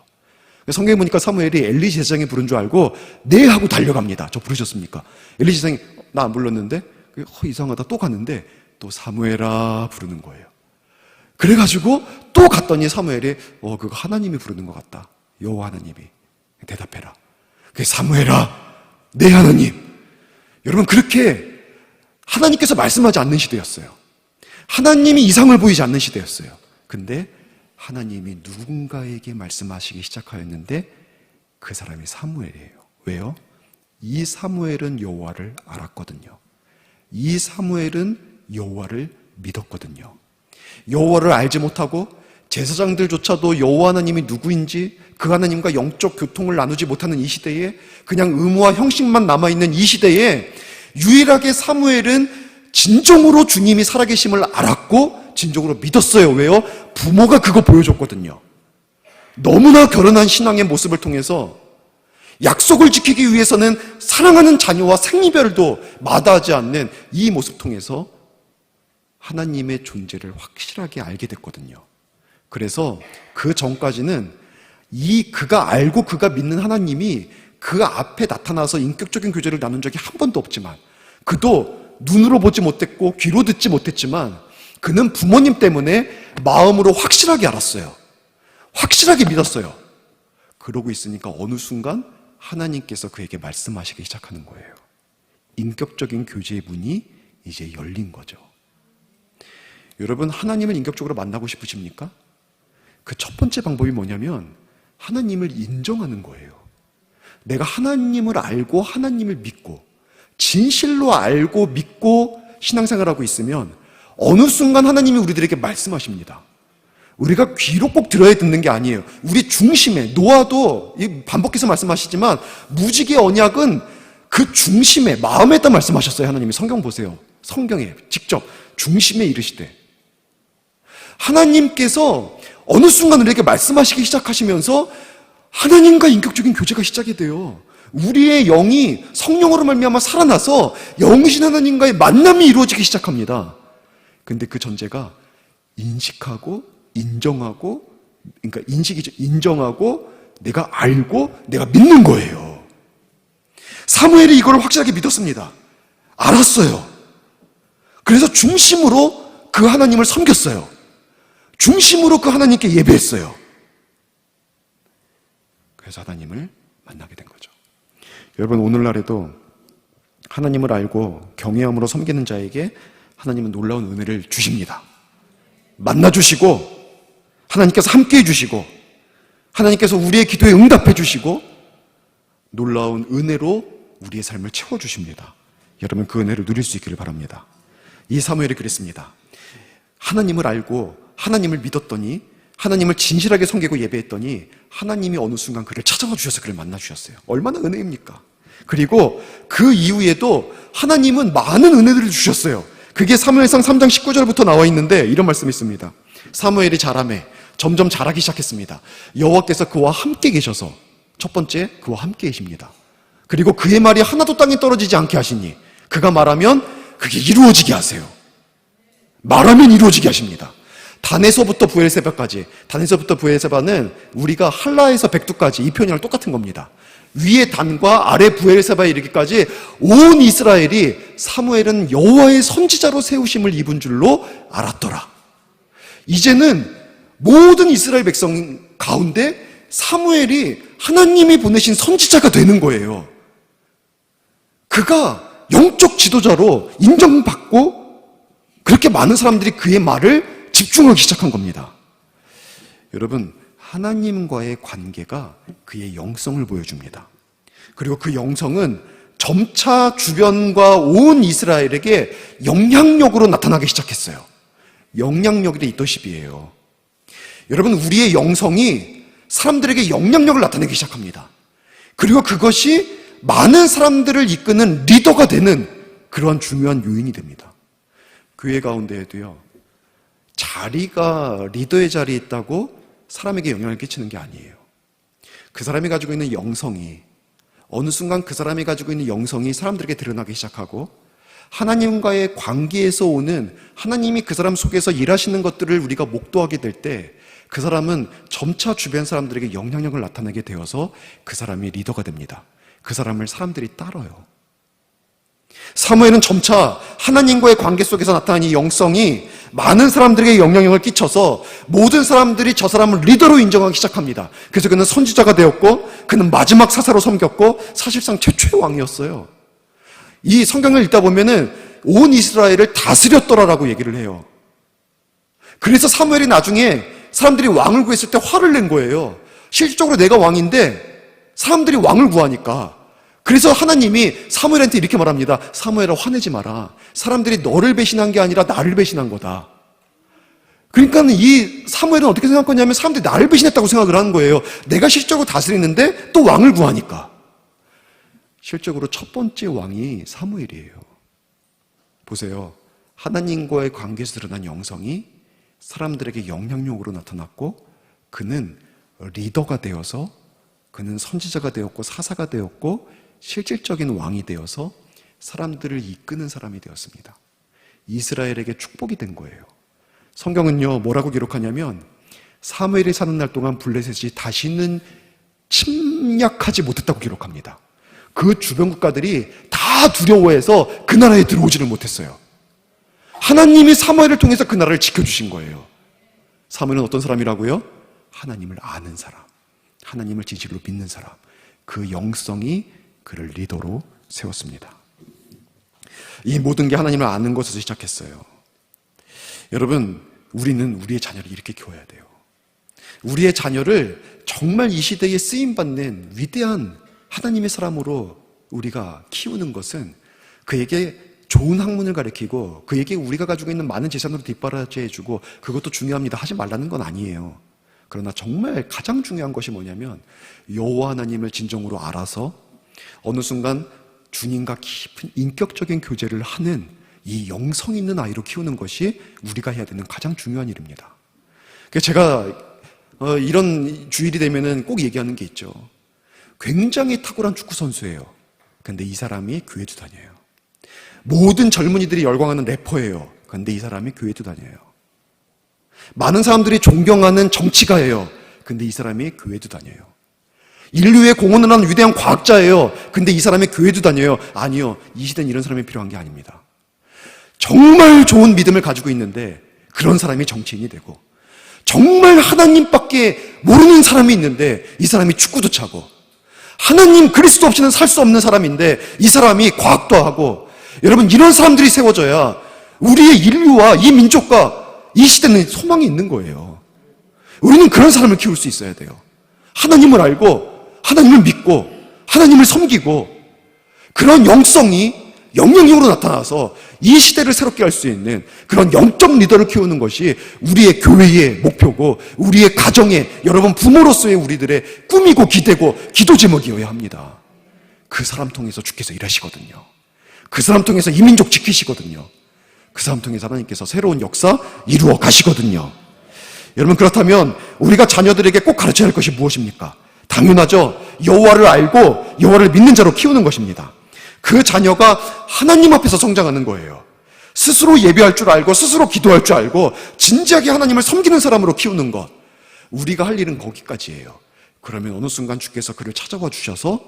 S1: 성경에 보니까 사무엘이 엘리 제사장이 부른 줄 알고 네 하고 달려갑니다. 저 부르셨습니까? 엘리 제사장이 나 안 불렀는데 이상하다 또 갔는데 또 사무엘아 부르는 거예요. 그래가지고 또 갔더니 사무엘이 그거 하나님이 부르는 것 같다. 여호와 하나님이 대답해라. 그게 사무엘아, 네 하나님. 여러분, 그렇게 하나님께서 말씀하지 않는 시대였어요. 하나님이 이상을 보이지 않는 시대였어요. 근데 하나님이 누군가에게 말씀하시기 시작하였는데 그 사람이 사무엘이에요. 왜요? 이 사무엘은 여호와를 알았거든요. 이 사무엘은 여호와를 믿었거든요. 여호와를 알지 못하고 제사장들조차도 여호와 하나님이 누구인지 그 하나님과 영적 교통을 나누지 못하는 이 시대에 그냥 의무와 형식만 남아있는 이 시대에 유일하게 사무엘은 진정으로 주님이 살아계심을 알았고 진정으로 믿었어요. 왜요? 부모가 그거 보여줬거든요. 너무나 결연한 신앙의 모습을 통해서 약속을 지키기 위해서는 사랑하는 자녀와 생이별도 마다하지 않는 이 모습 통해서 하나님의 존재를 확실하게 알게 됐거든요. 그래서 그 전까지는 그가 알고 그가 믿는 하나님이 그 앞에 나타나서 인격적인 교제를 나눈 적이 한 번도 없지만 그도 눈으로 보지 못했고 귀로 듣지 못했지만 그는 부모님 때문에 마음으로 확실하게 알았어요. 확실하게 믿었어요. 그러고 있으니까 어느 순간 하나님께서 그에게 말씀하시기 시작하는 거예요. 인격적인 교제의 문이 이제 열린 거죠. 여러분, 하나님을 인격적으로 만나고 싶으십니까? 그 첫 번째 방법이 뭐냐면 하나님을 인정하는 거예요. 내가 하나님을 알고 하나님을 믿고 진실로 알고 믿고 신앙생활하고 있으면 어느 순간 하나님이 우리들에게 말씀하십니다. 우리가 귀로 꼭 들어야 듣는 게 아니에요. 우리 중심에, 노아도 반복해서 말씀하시지만 무지개 언약은 그 중심에, 마음에다 말씀하셨어요. 하나님이. 성경 보세요. 성경에 직접 중심에 이르시되 하나님께서 어느 순간 우리에게 말씀하시기 시작하시면서 하나님과 인격적인 교제가 시작이 돼요. 우리의 영이 성령으로 말미암아 살아나서 영이신 하나님과의 만남이 이루어지기 시작합니다. 근데 그 전제가 인식하고 인정하고, 그러니까 인식이죠. 인정하고 내가 알고 내가 믿는 거예요. 사무엘이 이걸 확실하게 믿었습니다. 알았어요. 그래서 중심으로 그 하나님을 섬겼어요. 중심으로 그 하나님께 예배했어요. 그래서 하나님을 만나게 된 거죠. 여러분, 오늘날에도 하나님을 알고 경외함으로 섬기는 자에게 하나님은 놀라운 은혜를 주십니다. 만나주시고 하나님께서 함께해 주시고 하나님께서 우리의 기도에 응답해 주시고 놀라운 은혜로 우리의 삶을 채워주십니다. 여러분, 그 은혜를 누릴 수 있기를 바랍니다. 이 사무엘이 그랬습니다. 하나님을 알고 하나님을 믿었더니, 하나님을 진실하게 섬기고 예배했더니 하나님이 어느 순간 그를 찾아와 주셔서 그를 만나 주셨어요. 얼마나 은혜입니까? 그리고 그 이후에도 하나님은 많은 은혜들을 주셨어요. 그게 사무엘상 3장 19절부터 나와 있는데 이런 말씀이 있습니다. 사무엘이 자라매 점점 자라기 시작했습니다. 여호와께서 그와 함께 계셔서, 첫 번째, 그와 함께 계십니다. 그리고 그의 말이 하나도 땅에 떨어지지 않게 하시니 그가 말하면 그게 이루어지게 하세요. 말하면 이루어지게 하십니다. 단에서부터 브엘세바까지, 단에서부터 브엘세바는 우리가 할라에서 백두까지 이 표현이랑 똑같은 겁니다. 위에 단과 아래 브엘세바에 이르기까지 온 이스라엘이 사무엘은 여호와의 선지자로 세우심을 입은 줄로 알았더라. 이제는 모든 이스라엘 백성 가운데 사무엘이 하나님이 보내신 선지자가 되는 거예요. 그가 영적 지도자로 인정받고 그렇게 많은 사람들이 그의 말을 집중하기 시작한 겁니다. 여러분, 하나님과의 관계가 그의 영성을 보여줍니다. 그리고 그 영성은 점차 주변과 온 이스라엘에게 영향력으로 나타나기 시작했어요. 영향력이 리더십이에요. 여러분, 우리의 영성이 사람들에게 영향력을 나타내기 시작합니다. 그리고 그것이 많은 사람들을 이끄는 리더가 되는 그러한 중요한 요인이 됩니다. 교회 가운데에도요, 자리가 리더의 자리에 있다고 사람에게 영향을 끼치는 게 아니에요. 그 사람이 가지고 있는 영성이, 어느 순간 그 사람이 가지고 있는 영성이 사람들에게 드러나기 시작하고 하나님과의 관계에서 오는, 하나님이 그 사람 속에서 일하시는 것들을 우리가 목도하게 될 때 그 사람은 점차 주변 사람들에게 영향력을 나타내게 되어서 그 사람이 리더가 됩니다. 그 사람을 사람들이 따라요. 사무엘은 점차 하나님과의 관계 속에서 나타난 이 영성이 많은 사람들에게 영향력을 끼쳐서 모든 사람들이 저 사람을 리더로 인정하기 시작합니다. 그래서 그는 선지자가 되었고 그는 마지막 사사로 섬겼고 사실상 최초의 왕이었어요. 이 성경을 읽다 보면은 온 이스라엘을 다스렸더라라고 얘기를 해요. 그래서 사무엘이 나중에 사람들이 왕을 구했을 때 화를 낸 거예요. 실질적으로 내가 왕인데 사람들이 왕을 구하니까. 그래서 하나님이 사무엘한테 이렇게 말합니다. 사무엘아, 화내지 마라. 사람들이 너를 배신한 게 아니라 나를 배신한 거다. 그러니까 이 사무엘은 어떻게 생각하냐면 사람들이 나를 배신했다고 생각을 하는 거예요. 내가 실질적으로 다스리는데 또 왕을 구하니까. 실적으로 첫 번째 왕이 사무엘이에요. 보세요. 하나님과의 관계에서 드러난 영성이 사람들에게 영향력으로 나타났고 그는 리더가 되어서, 그는 선지자가 되었고 사사가 되었고 실질적인 왕이 되어서 사람들을 이끄는 사람이 되었습니다. 이스라엘에게 축복이 된 거예요. 성경은요, 뭐라고 기록하냐면 사무엘이 사는 날 동안 블레셋이 다시는 침략하지 못했다고 기록합니다. 그 주변 국가들이 다 두려워해서 그 나라에 들어오지를 못했어요. 하나님이 사무엘을 통해서 그 나라를 지켜주신 거예요. 사무엘은 어떤 사람이라고요? 하나님을 아는 사람, 하나님을 진실로 믿는 사람. 그 영성이 그를 리더로 세웠습니다. 이 모든 게 하나님을 아는 것에서 시작했어요. 여러분, 우리는 우리의 자녀를 이렇게 키워야 돼요. 우리의 자녀를 정말 이 시대에 쓰임받는 위대한 하나님의 사람으로 우리가 키우는 것은 그에게 좋은 학문을 가르치고 그에게 우리가 가지고 있는 많은 재산으로 뒷바라지해주고 그것도 중요합니다. 하지 말라는 건 아니에요. 그러나 정말 가장 중요한 것이 뭐냐면 여호와 하나님을 진정으로 알아서 어느 순간 주님과 깊은 인격적인 교제를 하는 이 영성 있는 아이로 키우는 것이 우리가 해야 되는 가장 중요한 일입니다. 제가 이런 주일이 되면은 꼭 얘기하는 게 있죠. 굉장히 탁월한 축구 선수예요. 근데 이 사람이 교회도 다녀요. 모든 젊은이들이 열광하는 래퍼예요. 근데 이 사람이 교회도 다녀요. 많은 사람들이 존경하는 정치가예요. 근데 이 사람이 교회도 다녀요. 인류에 공헌을 하는 위대한 과학자예요. 근데 이 사람이 교회도 다녀요. 아니요. 이 시대는 이런 사람이 필요한 게 아닙니다. 정말 좋은 믿음을 가지고 있는데 그런 사람이 정치인이 되고, 정말 하나님밖에 모르는 사람이 있는데 이 사람이 축구도 차고, 하나님 그리스도 없이는 살 수 없는 사람인데 이 사람이 과학도 하고, 여러분, 이런 사람들이 세워져야 우리의 인류와 이 민족과 이 시대는 소망이 있는 거예요. 우리는 그런 사람을 키울 수 있어야 돼요. 하나님을 알고 하나님을 믿고 하나님을 섬기고, 그런 영성이 영향력으로 나타나서 이 시대를 새롭게 할 수 있는 그런 영적 리더를 키우는 것이 우리의 교회의 목표고 우리의 가정의 여러분 부모로서의 우리들의 꿈이고 기대고 기도 제목이어야 합니다. 그 사람 통해서 주께서 일하시거든요. 그 사람 통해서 이 민족 지키시거든요. 그 사람 통해서 하나님께서 새로운 역사 이루어 가시거든요. 여러분, 그렇다면 우리가 자녀들에게 꼭 가르쳐야 할 것이 무엇입니까? 당연하죠. 여호와를 알고 여호와를 믿는 자로 키우는 것입니다. 그 자녀가 하나님 앞에서 성장하는 거예요. 스스로 예배할 줄 알고 스스로 기도할 줄 알고 진지하게 하나님을 섬기는 사람으로 키우는 것. 우리가 할 일은 거기까지예요. 그러면 어느 순간 주께서 그를 찾아와 주셔서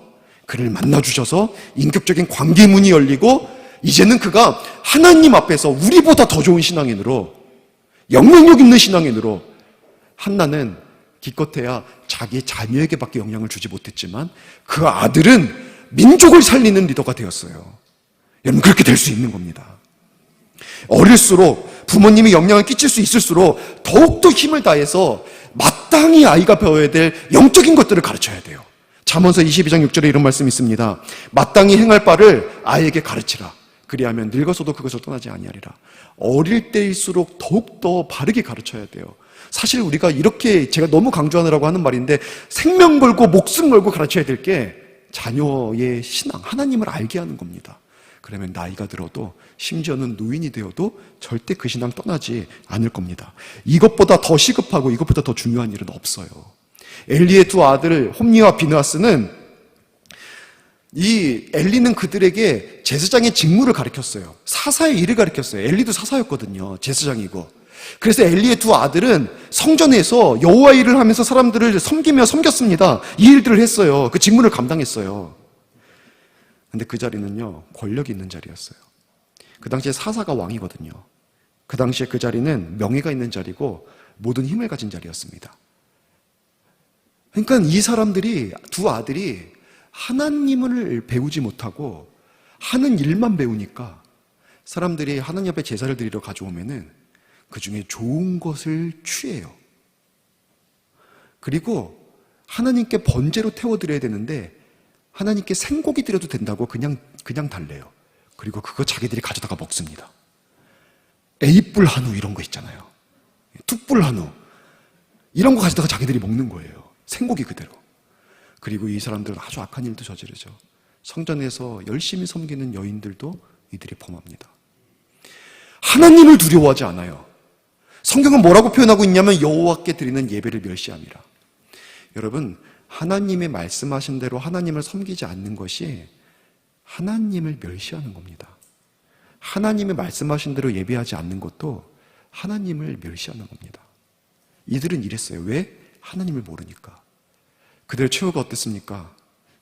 S1: 그를 만나 주셔서 인격적인 관계 문이 열리고 이제는 그가 하나님 앞에서 우리보다 더 좋은 신앙인으로, 영향력 있는 신앙인으로, 한나는 기껏해야 자기 자녀에게밖에 영향을 주지 못했지만 그 아들은 민족을 살리는 리더가 되었어요. 여러분, 그렇게 될 수 있는 겁니다. 어릴수록 부모님이 영향을 끼칠 수 있을수록 더욱더 힘을 다해서 마땅히 아이가 배워야 될 영적인 것들을 가르쳐야 돼요. 잠언서 22장 6절에 이런 말씀이 있습니다. 마땅히 행할 바를 아이에게 가르치라. 그리하면 늙어서도 그것을 떠나지 아니하리라. 어릴 때일수록 더욱더 바르게 가르쳐야 돼요. 사실 우리가 이렇게 제가 너무 강조하느라고 하는 말인데 생명 걸고 목숨 걸고 가르쳐야 될 게 자녀의 신앙, 하나님을 알게 하는 겁니다. 그러면 나이가 들어도 심지어는 노인이 되어도 절대 그 신앙 떠나지 않을 겁니다. 이것보다 더 시급하고 이것보다 더 중요한 일은 없어요. 엘리의 두 아들 홈니와 비느하스는 이 엘리는 그들에게 제사장의 직무를 가르쳤어요. 사사의 일을 가르쳤어요. 엘리도 사사였거든요. 제사장이고. 그래서 엘리의 두 아들은 성전에서 여호와 일을 하면서 사람들을 섬기며 섬겼습니다. 이 일들을 했어요. 그 직무를 감당했어요. 근데 그 자리는요, 권력이 있는 자리였어요. 그 당시에 사사가 왕이거든요. 그 당시에 그 자리는 명예가 있는 자리고 모든 힘을 가진 자리였습니다. 그러니까 이 사람들이, 두 아들이 하나님을 배우지 못하고 하는 일만 배우니까 사람들이 하나님 앞에 제사를 드리러 가져오면은 그 중에 좋은 것을 취해요. 그리고 하나님께 번제로 태워드려야 되는데 하나님께 생고기 드려도 된다고 그냥 달래요. 그리고 그거 자기들이 가져다가 먹습니다. A뿔 한우 이런 거 있잖아요. 툭뿔 한우 이런 거 가져다가 자기들이 먹는 거예요. 생고기 그대로. 그리고 이 사람들은 아주 악한 일도 저지르죠. 성전에서 열심히 섬기는 여인들도 이들이 범합니다. 하나님을 두려워하지 않아요. 성경은 뭐라고 표현하고 있냐면 여호와께 드리는 예배를 멸시함이라. 여러분, 하나님의 말씀하신 대로 하나님을 섬기지 않는 것이 하나님을 멸시하는 겁니다. 하나님의 말씀하신 대로 예배하지 않는 것도 하나님을 멸시하는 겁니다. 이들은 이랬어요. 왜? 하나님을 모르니까. 그들의 최후가 어땠습니까?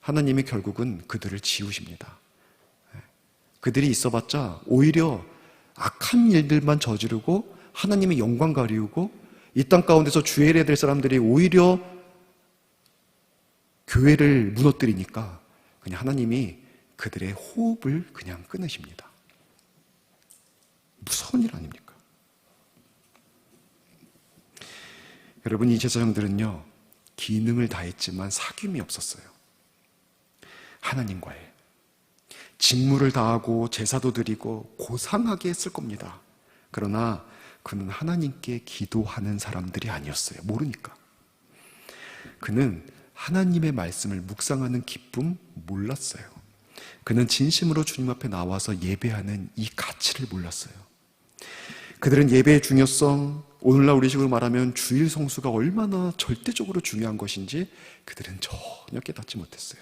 S1: 하나님이 결국은 그들을 지우십니다. 그들이 있어봤자 오히려 악한 일들만 저지르고 하나님의 영광 가리우고 이 땅 가운데서 주의해야 될 사람들이 오히려 교회를 무너뜨리니까 그냥 하나님이 그들의 호흡을 그냥 끊으십니다. 무서운 일 아닙니까? 여러분, 이 제사장들은요, 기능을 다했지만 사귐이 없었어요. 하나님과의 직무를 다하고 제사도 드리고 고상하게 했을 겁니다. 그러나 그는 하나님께 기도하는 사람들이 아니었어요. 모르니까. 그는 하나님의 말씀을 묵상하는 기쁨 몰랐어요. 그는 진심으로 주님 앞에 나와서 예배하는 이 가치를 몰랐어요. 그들은 예배의 중요성, 오늘날 우리식으로 말하면 주일 성수가 얼마나 절대적으로 중요한 것인지 그들은 전혀 깨닫지 못했어요.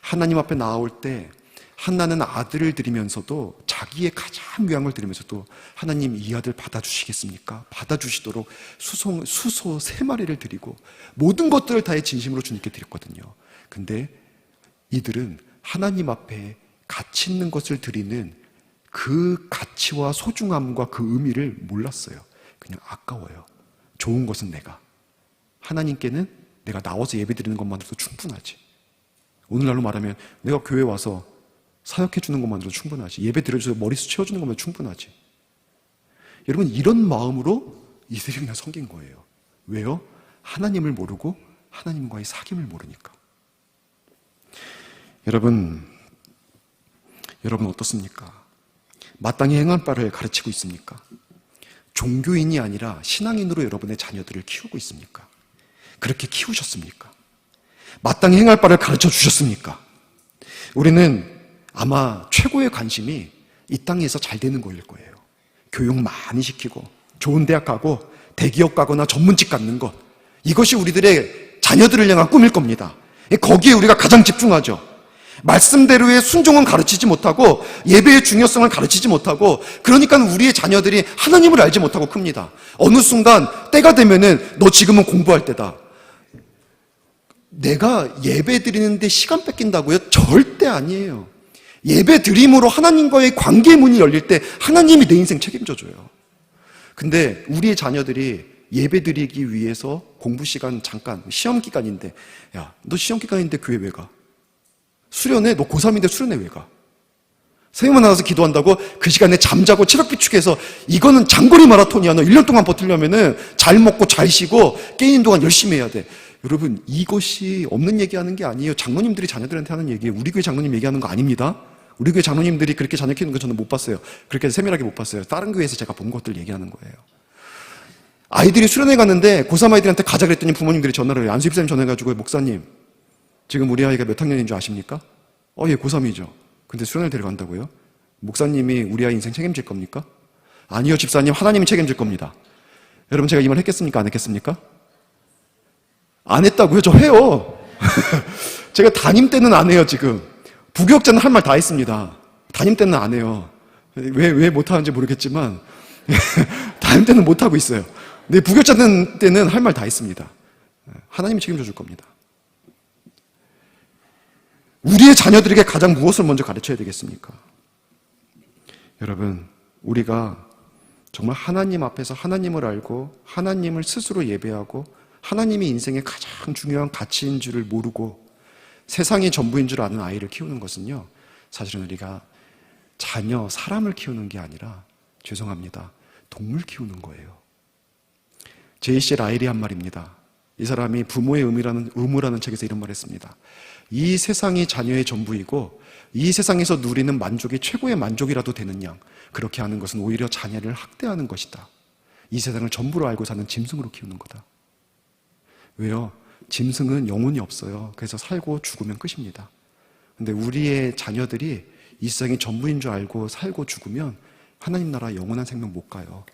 S1: 하나님 앞에 나올 때 한나는 아들을 드리면서도 자기의 가장 귀한 걸 드리면서도 하나님 이 아들 받아주시겠습니까? 받아주시도록 수소 3마리를 드리고 모든 것들을 다해 진심으로 주님께 드렸거든요. 근데 이들은 하나님 앞에 가치 있는 것을 드리는 그 가치와 소중함과 그 의미를 몰랐어요. 그냥 아까워요. 좋은 것은 내가. 하나님께는 내가 나와서 예배 드리는 것만으로도 충분하지. 오늘날로 말하면 내가 교회 와서 사역해 주는 것만으로도 충분하지. 예배 드려줘서 머리숱 채워주는 것만 충분하지. 여러분, 이런 마음으로 이들이 그냥 섬긴 거예요. 왜요? 하나님을 모르고 하나님과의 사귐을 모르니까. 여러분 어떻습니까? 마땅히 행할 바를 가르치고 있습니까? 종교인이 아니라 신앙인으로 여러분의 자녀들을 키우고 있습니까? 그렇게 키우셨습니까? 마땅히 행할 바를 가르쳐 주셨습니까? 우리는 아마 최고의 관심이 이 땅에서 잘 되는 거일 거예요. 교육 많이 시키고 좋은 대학 가고 대기업 가거나 전문직 갖는 것, 이것이 우리들의 자녀들을 향한 꿈일 겁니다. 거기에 우리가 가장 집중하죠. 말씀대로의 순종은 가르치지 못하고 예배의 중요성을 가르치지 못하고, 그러니까 우리의 자녀들이 하나님을 알지 못하고 큽니다. 어느 순간 때가 되면은 너 지금은 공부할 때다. 내가 예배 드리는데 시간 뺏긴다고요? 절대 아니에요. 예배 드림으로 하나님과의 관계의 문이 열릴 때 하나님이 내 인생 책임져줘요. 근데 우리의 자녀들이 예배 드리기 위해서 공부 시간 잠깐, 시험 기간인데, 야, 너 시험 기간인데 교회 왜 가? 수련회? 너 고3인데 수련회 왜 가? 새벽만 나가서 기도한다고 그 시간에 잠자고 체력 비축해서, 이거는 장거리 마라톤이야. 너 1년 동안 버티려면은 잘 먹고 잘 쉬고 깨인 동안 열심히 해야 돼. 여러분, 이것이 없는 얘기하는 게 아니에요. 장로님들이 자녀들한테 하는 얘기예요. 우리 교회 장로님 얘기하는 거 아닙니다. 우리 교회 장로님들이 그렇게 자녀 키우는 거 저는 못 봤어요. 그렇게 세밀하게 못 봤어요. 다른 교회에서 제가 본 것들 얘기하는 거예요. 아이들이 수련회 갔는데 고3 아이들한테 가자 그랬더니 부모님들이 전화를 해요. 안수 집사님 전화해가지고, 목사님 지금 우리 아이가 몇 학년인 줄 아십니까? 예, 고3이죠. 근데 수련회를 데려간다고요? 목사님이 우리 아이 인생 책임질 겁니까? 아니요, 집사님, 하나님이 책임질 겁니다. 여러분, 제가 이 말 했겠습니까? 안 했겠습니까? 안 했다고요? 저 해요. 제가 담임 때는 안 해요. 지금 부교육자는 할 말 다 했습니다. 담임 때는 안 해요. 왜 못하는지 모르겠지만 담임 때는 못하고 있어요. 근데 부교육자 때는 할 말 다 했습니다. 하나님이 책임져 줄 겁니다. 우리의 자녀들에게 가장 무엇을 먼저 가르쳐야 되겠습니까? 여러분, 우리가 정말 하나님 앞에서 하나님을 알고 하나님을 스스로 예배하고 하나님이 인생의 가장 중요한 가치인 줄을 모르고 세상이 전부인 줄 아는 아이를 키우는 것은요, 사실은 우리가 자녀, 사람을 키우는 게 아니라, 죄송합니다, 동물 키우는 거예요. J.C. 라일이 한 말입니다. 이 사람이 부모의 의무라는 책에서 이런 말을 했습니다. 이 세상이 자녀의 전부이고 이 세상에서 누리는 만족이 최고의 만족이라도 되는 양, 그렇게 하는 것은 오히려 자녀를 학대하는 것이다. 이 세상을 전부로 알고 사는 짐승으로 키우는 거다. 왜요? 짐승은 영혼이 없어요. 그래서 살고 죽으면 끝입니다. 근데 우리의 자녀들이 이 세상이 전부인 줄 알고 살고 죽으면 하나님 나라 영원한 생명 못 가요.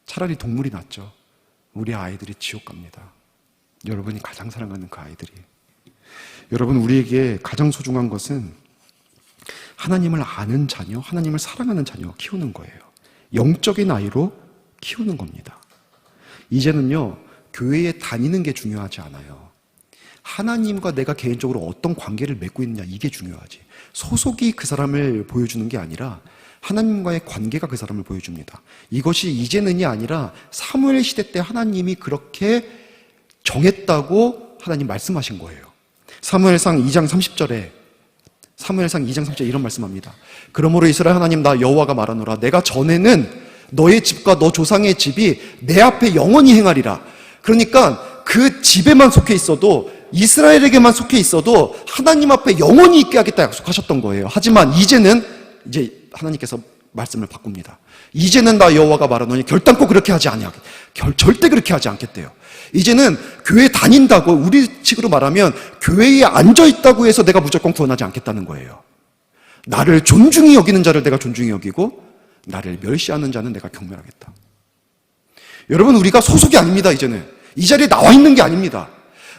S1: 차라리 동물이 낫죠. 우리 아이들이 지옥 갑니다. 여러분이 가장 사랑하는 그 아이들이. 여러분, 우리에게 가장 소중한 것은 하나님을 아는 자녀, 하나님을 사랑하는 자녀 키우는 거예요. 영적인 아이로 키우는 겁니다. 이제는요, 교회에 다니는 게 중요하지 않아요. 하나님과 내가 개인적으로 어떤 관계를 맺고 있느냐, 이게 중요하지. 소속이 그 사람을 보여주는 게 아니라 하나님과의 관계가 그 사람을 보여줍니다. 이것이 이제는이 아니라 사무엘 시대 때 하나님이 그렇게 정했다고 하나님 말씀하신 거예요. 사무엘상 2장 30절에 이런 말씀합니다. 그러므로 이스라엘 하나님 나 여호와가 말하노라. 내가 전에는 너의 집과 너 조상의 집이 내 앞에 영원히 행하리라. 그러니까 그 집에만 속해 있어도, 이스라엘에게만 속해 있어도 하나님 앞에 영원히 있게 하겠다 약속하셨던 거예요. 하지만 이제 하나님께서 말씀을 바꿉니다. 이제는 나 여호와가 말하노니 결단코 그렇게 하지 아니하겠다. 절대 그렇게 하지 않겠대요. 이제는 교회 다닌다고, 우리 식으로 말하면 교회에 앉아있다고 해서 내가 무조건 구원하지 않겠다는 거예요. 나를 존중히 여기는 자를 내가 존중히 여기고 나를 멸시하는 자는 내가 경멸하겠다. 여러분, 우리가 소속이 아닙니다. 이제는 이 자리에 나와 있는 게 아닙니다.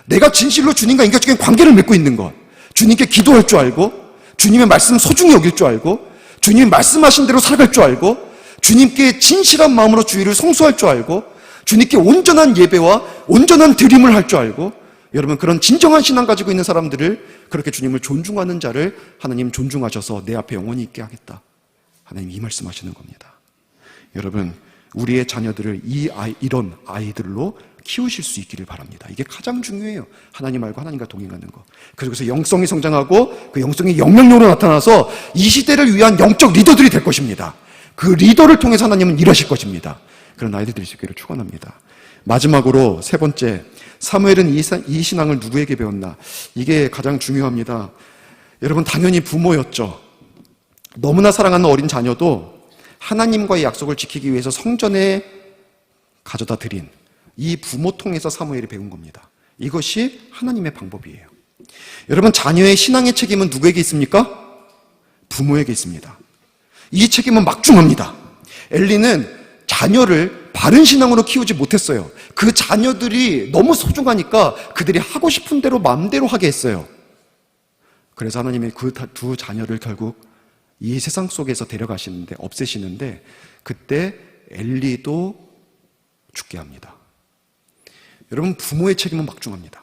S1: 내가 진실로 주님과 인격적인 관계를 맺고 있는 것, 주님께 기도할 줄 알고, 주님의 말씀 소중히 여길 줄 알고, 주님 말씀하신 대로 살아갈 줄 알고, 주님께 진실한 마음으로 주의를 성수할 줄 알고, 주님께 온전한 예배와 온전한 드림을 할 줄 알고, 여러분, 그런 진정한 신앙 가지고 있는 사람들을, 그렇게 주님을 존중하는 자를 하나님 존중하셔서 내 앞에 영원히 있게 하겠다. 하나님 이 말씀하시는 겁니다. 여러분, 우리의 자녀들을 이런 아이들로 키우실 수 있기를 바랍니다. 이게 가장 중요해요. 하나님 알고 하나님과 동행하는 거. 그래서 영성이 성장하고 그 영성이 영향력으로 나타나서 이 시대를 위한 영적 리더들이 될 것입니다. 그 리더를 통해서 하나님은 일하실 것입니다. 그런 아이들 될 수 있기를 축원합니다. 마지막으로 세 번째, 사무엘은 이 신앙을 누구에게 배웠나? 이게 가장 중요합니다. 여러분, 당연히 부모였죠. 너무나 사랑하는 어린 자녀도 하나님과의 약속을 지키기 위해서 성전에 가져다 드린 이 부모 통해서 사무엘이 배운 겁니다. 이것이 하나님의 방법이에요. 여러분, 자녀의 신앙의 책임은 누구에게 있습니까? 부모에게 있습니다. 이 책임은 막중합니다. 엘리는 자녀를 바른 신앙으로 키우지 못했어요. 그 자녀들이 너무 소중하니까 그들이 하고 싶은 대로 마음대로 하게 했어요. 그래서 하나님이 그 두 자녀를 결국 이 세상 속에서 데려가시는데, 없애시는데, 그때 엘리도 죽게 합니다. 여러분, 부모의 책임은 막중합니다.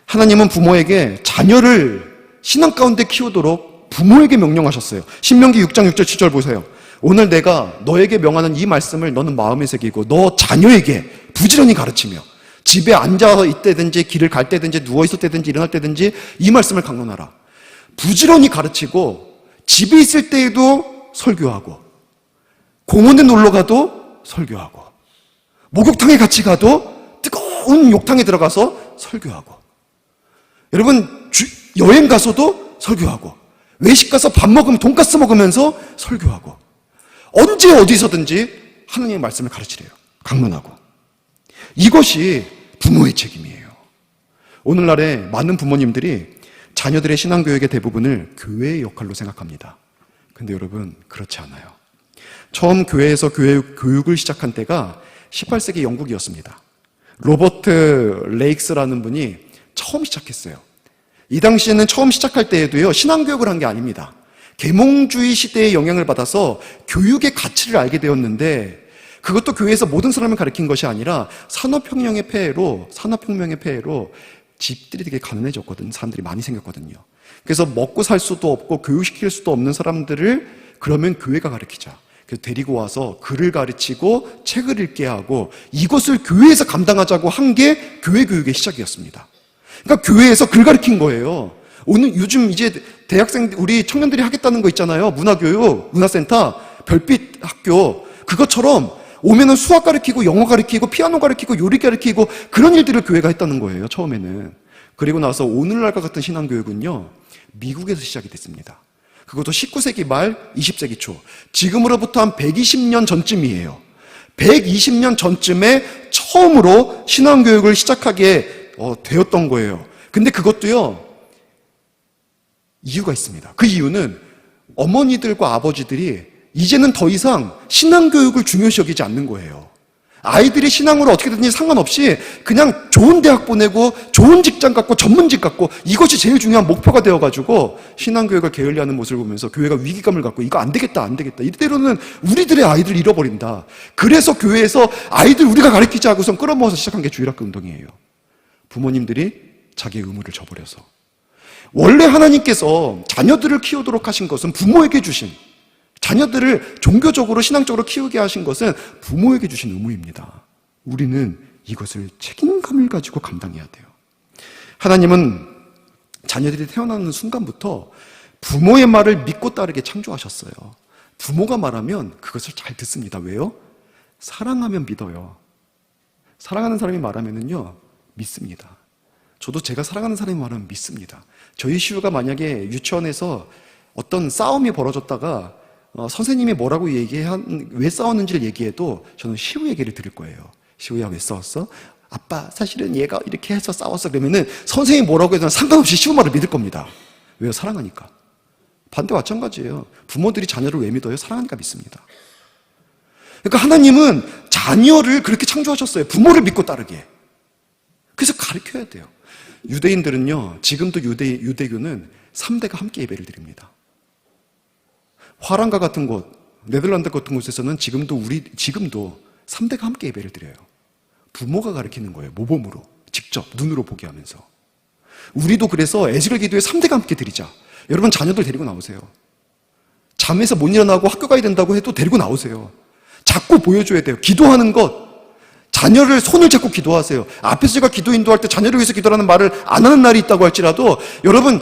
S1: 하나님은 부모에게 자녀를 신앙 가운데 키우도록 부모에게 명령하셨어요. 신명기 6장 6절 7절 보세요. 오늘 내가 너에게 명하는 이 말씀을 너는 마음에 새기고 너 자녀에게 부지런히 가르치며 집에 앉아서 있다든지 길을 갈 때든지 누워 있을 때든지 일어날 때든지 이 말씀을 강론하라. 부지런히 가르치고 집에 있을 때에도 설교하고 공원에 놀러 가도 설교하고 목욕탕에 같이 가도 뜨거운 욕탕에 들어가서 설교하고 여러분 여행 가서도 설교하고 외식 가서 밥 먹으면 돈가스 먹으면서 설교하고 언제 어디서든지 하나님의 말씀을 가르치래요. 강론하고. 이것이 부모의 책임이에요. 오늘날에 많은 부모님들이 자녀들의 신앙교육의 대부분을 교회의 역할로 생각합니다. 근데 여러분, 그렇지 않아요. 처음 교회에서 교육을 시작한 때가 18세기 영국이었습니다. 로버트 레익스라는 분이 처음 시작했어요. 이 당시에는 처음 시작할 때에도요, 신앙교육을 한 게 아닙니다. 계몽주의 시대의 영향을 받아서 교육의 가치를 알게 되었는데, 그것도 교회에서 모든 사람을 가르친 것이 아니라 산업혁명의 폐해로 집들이 되게 가난해졌거든요. 사람들이 많이 생겼거든요. 그래서 먹고 살 수도 없고 교육시킬 수도 없는 사람들을 그러면 교회가 가르치자. 그래서 데리고 와서 글을 가르치고 책을 읽게 하고 이것을 교회에서 감당하자고 한 게 교회 교육의 시작이었습니다. 그러니까 교회에서 글 가르친 거예요. 오늘 요즘 이제 대학생 우리 청년들이 하겠다는 거 있잖아요. 문화교육, 문화센터, 별빛 학교. 그것처럼 오면은 수학 가르치고 영어 가르치고 피아노 가르치고 요리 가르치고 그런 일들을 교회가 했다는 거예요. 처음에는. 그리고 나서 오늘날과 같은 신앙교육은요, 미국에서 시작이 됐습니다. 그것도 19세기 말 20세기 초. 지금으로부터 한 120년 전쯤이에요. 120년 전쯤에 처음으로 신앙교육을 시작하게 되었던 거예요. 근데 그것도요, 이유가 있습니다. 그 이유는 어머니들과 아버지들이 이제는 더 이상 신앙교육을 중요시 여기지 않는 거예요. 아이들이 신앙으로 어떻게든지 상관없이 그냥 좋은 대학 보내고 좋은 직장 갖고 전문직 갖고 이것이 제일 중요한 목표가 되어가지고 신앙교육을 게을리하는 모습을 보면서 교회가 위기감을 갖고 이거 안 되겠다. 이대로는 우리들의 아이들 잃어버린다. 그래서 교회에서 아이들 우리가 가르치자 하고선 끌어모아서 시작한 게 주일학교 운동이에요. 부모님들이 자기의 의무를 저버려서. 원래 하나님께서 자녀들을 키우도록 하신 것은 부모에게 주신, 자녀들을 종교적으로 신앙적으로 키우게 하신 것은 부모에게 주신 의무입니다. 우리는 이것을 책임감을 가지고 감당해야 돼요. 하나님은 자녀들이 태어나는 순간부터 부모의 말을 믿고 따르게 창조하셨어요. 부모가 말하면 그것을 잘 듣습니다. 왜요? 사랑하면 믿어요. 사랑하는 사람이 말하면은요, 믿습니다. 저도 제가 사랑하는 사람이 말하면 믿습니다. 저희 시우가 만약에 유치원에서 어떤 싸움이 벌어졌다가 선생님이 뭐라고 왜 싸웠는지를 얘기해도 저는 시우 얘기를 들을 거예요. 시우야, 왜 싸웠어? 아빠, 사실은 얘가 이렇게 해서 싸웠어. 그러면은 선생님이 뭐라고 해도 상관없이 시우 말을 믿을 겁니다. 왜요? 사랑하니까. 반대 마찬가지예요. 부모들이 자녀를 왜 믿어요? 사랑하니까 믿습니다. 그러니까 하나님은 자녀를 그렇게 창조하셨어요. 부모를 믿고 따르게. 그래서 가르쳐야 돼요. 유대인들은요, 지금도 유대교는 3대가 함께 예배를 드립니다. 화랑가 같은 곳, 네덜란드 같은 곳에서는 지금도 3대가 함께 예배를 드려요. 부모가 가르치는 거예요. 모범으로. 직접 눈으로 보게 하면서. 우리도 그래서 에스겔 기도에 3대가 함께 드리자. 여러분, 자녀들 데리고 나오세요. 잠에서 못 일어나고 학교 가야 된다고 해도 데리고 나오세요. 자꾸 보여줘야 돼요. 기도하는 것. 자녀를 손을 잡고 기도하세요. 앞에서 제가 기도 인도할 때 자녀를 위해서 기도하는 말을 안 하는 날이 있다고 할지라도 여러분,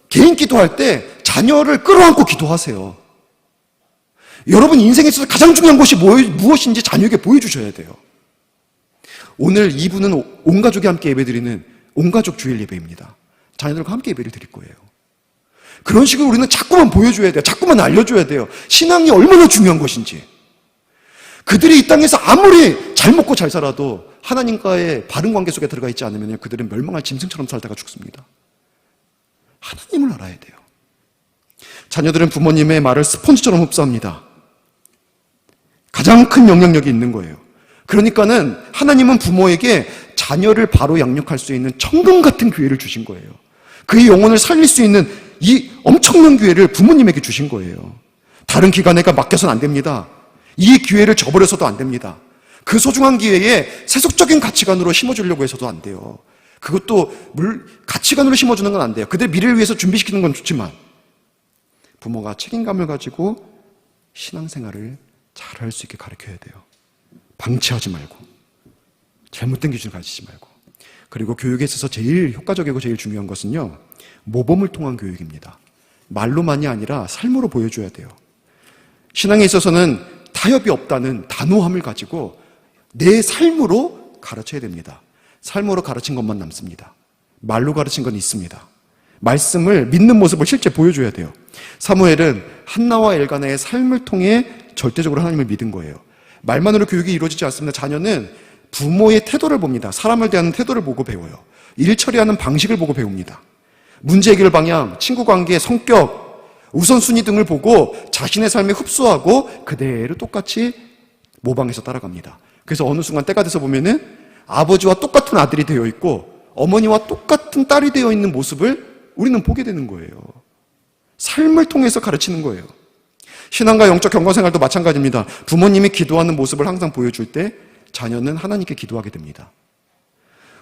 S1: 개인 기도할 때 자녀를 끌어안고 기도하세요. 여러분 인생에 있어서 가장 중요한 것이 무엇인지 자녀에게 보여주셔야 돼요. 오늘 2부는 온 가족이 함께 예배드리는 온 가족 주일 예배입니다. 자녀들과 함께 예배를 드릴 거예요. 그런 식으로 우리는 자꾸만 보여줘야 돼요. 자꾸만 알려줘야 돼요. 신앙이 얼마나 중요한 것인지. 그들이 이 땅에서 아무리 잘 먹고 잘 살아도 하나님과의 바른 관계 속에 들어가 있지 않으면 그들은 멸망할 짐승처럼 살다가 죽습니다. 하나님을 알아야 돼요. 자녀들은 부모님의 말을 스펀지처럼 흡수합니다. 가장 큰 영향력이 있는 거예요. 그러니까는 하나님은 부모에게 자녀를 바로 양육할 수 있는 천금 같은 기회를 주신 거예요. 그의 영혼을 살릴 수 있는 이 엄청난 기회를 부모님에게 주신 거예요. 다른 기관에가 맡겨서는 안 됩니다. 이 기회를 저버려서도 안 됩니다. 그 소중한 기회에 세속적인 가치관으로 심어주려고 해서도 안 돼요. 그것도 가치관으로 심어주는 건 안 돼요. 그들 미래를 위해서 준비시키는 건 좋지만 부모가 책임감을 가지고 신앙생활을 잘할 수 있게 가르쳐야 돼요. 방치하지 말고 잘못된 기준을 가지지 말고. 그리고 교육에 있어서 제일 효과적이고 제일 중요한 것은요, 모범을 통한 교육입니다. 말로만이 아니라 삶으로 보여줘야 돼요. 신앙에 있어서는 타협이 없다는 단호함을 가지고 내 삶으로 가르쳐야 됩니다. 삶으로 가르친 것만 남습니다. 말로 가르친 건 있습니다. 말씀을 믿는 모습을 실제 보여줘야 돼요. 사무엘은 한나와 엘가나의 삶을 통해 절대적으로 하나님을 믿은 거예요. 말만으로 교육이 이루어지지 않습니다. 자녀는 부모의 태도를 봅니다. 사람을 대하는 태도를 보고 배워요. 일 처리하는 방식을 보고 배웁니다. 문제 해결 방향, 친구 관계, 성격, 우선순위 등을 보고 자신의 삶에 흡수하고 그대로 똑같이 모방해서 따라갑니다. 그래서 어느 순간 때가 돼서 보면은 아버지와 똑같은 아들이 되어 있고 어머니와 똑같은 딸이 되어 있는 모습을 우리는 보게 되는 거예요. 삶을 통해서 가르치는 거예요. 신앙과 영적 경건생활도 마찬가지입니다. 부모님이 기도하는 모습을 항상 보여줄 때 자녀는 하나님께 기도하게 됩니다.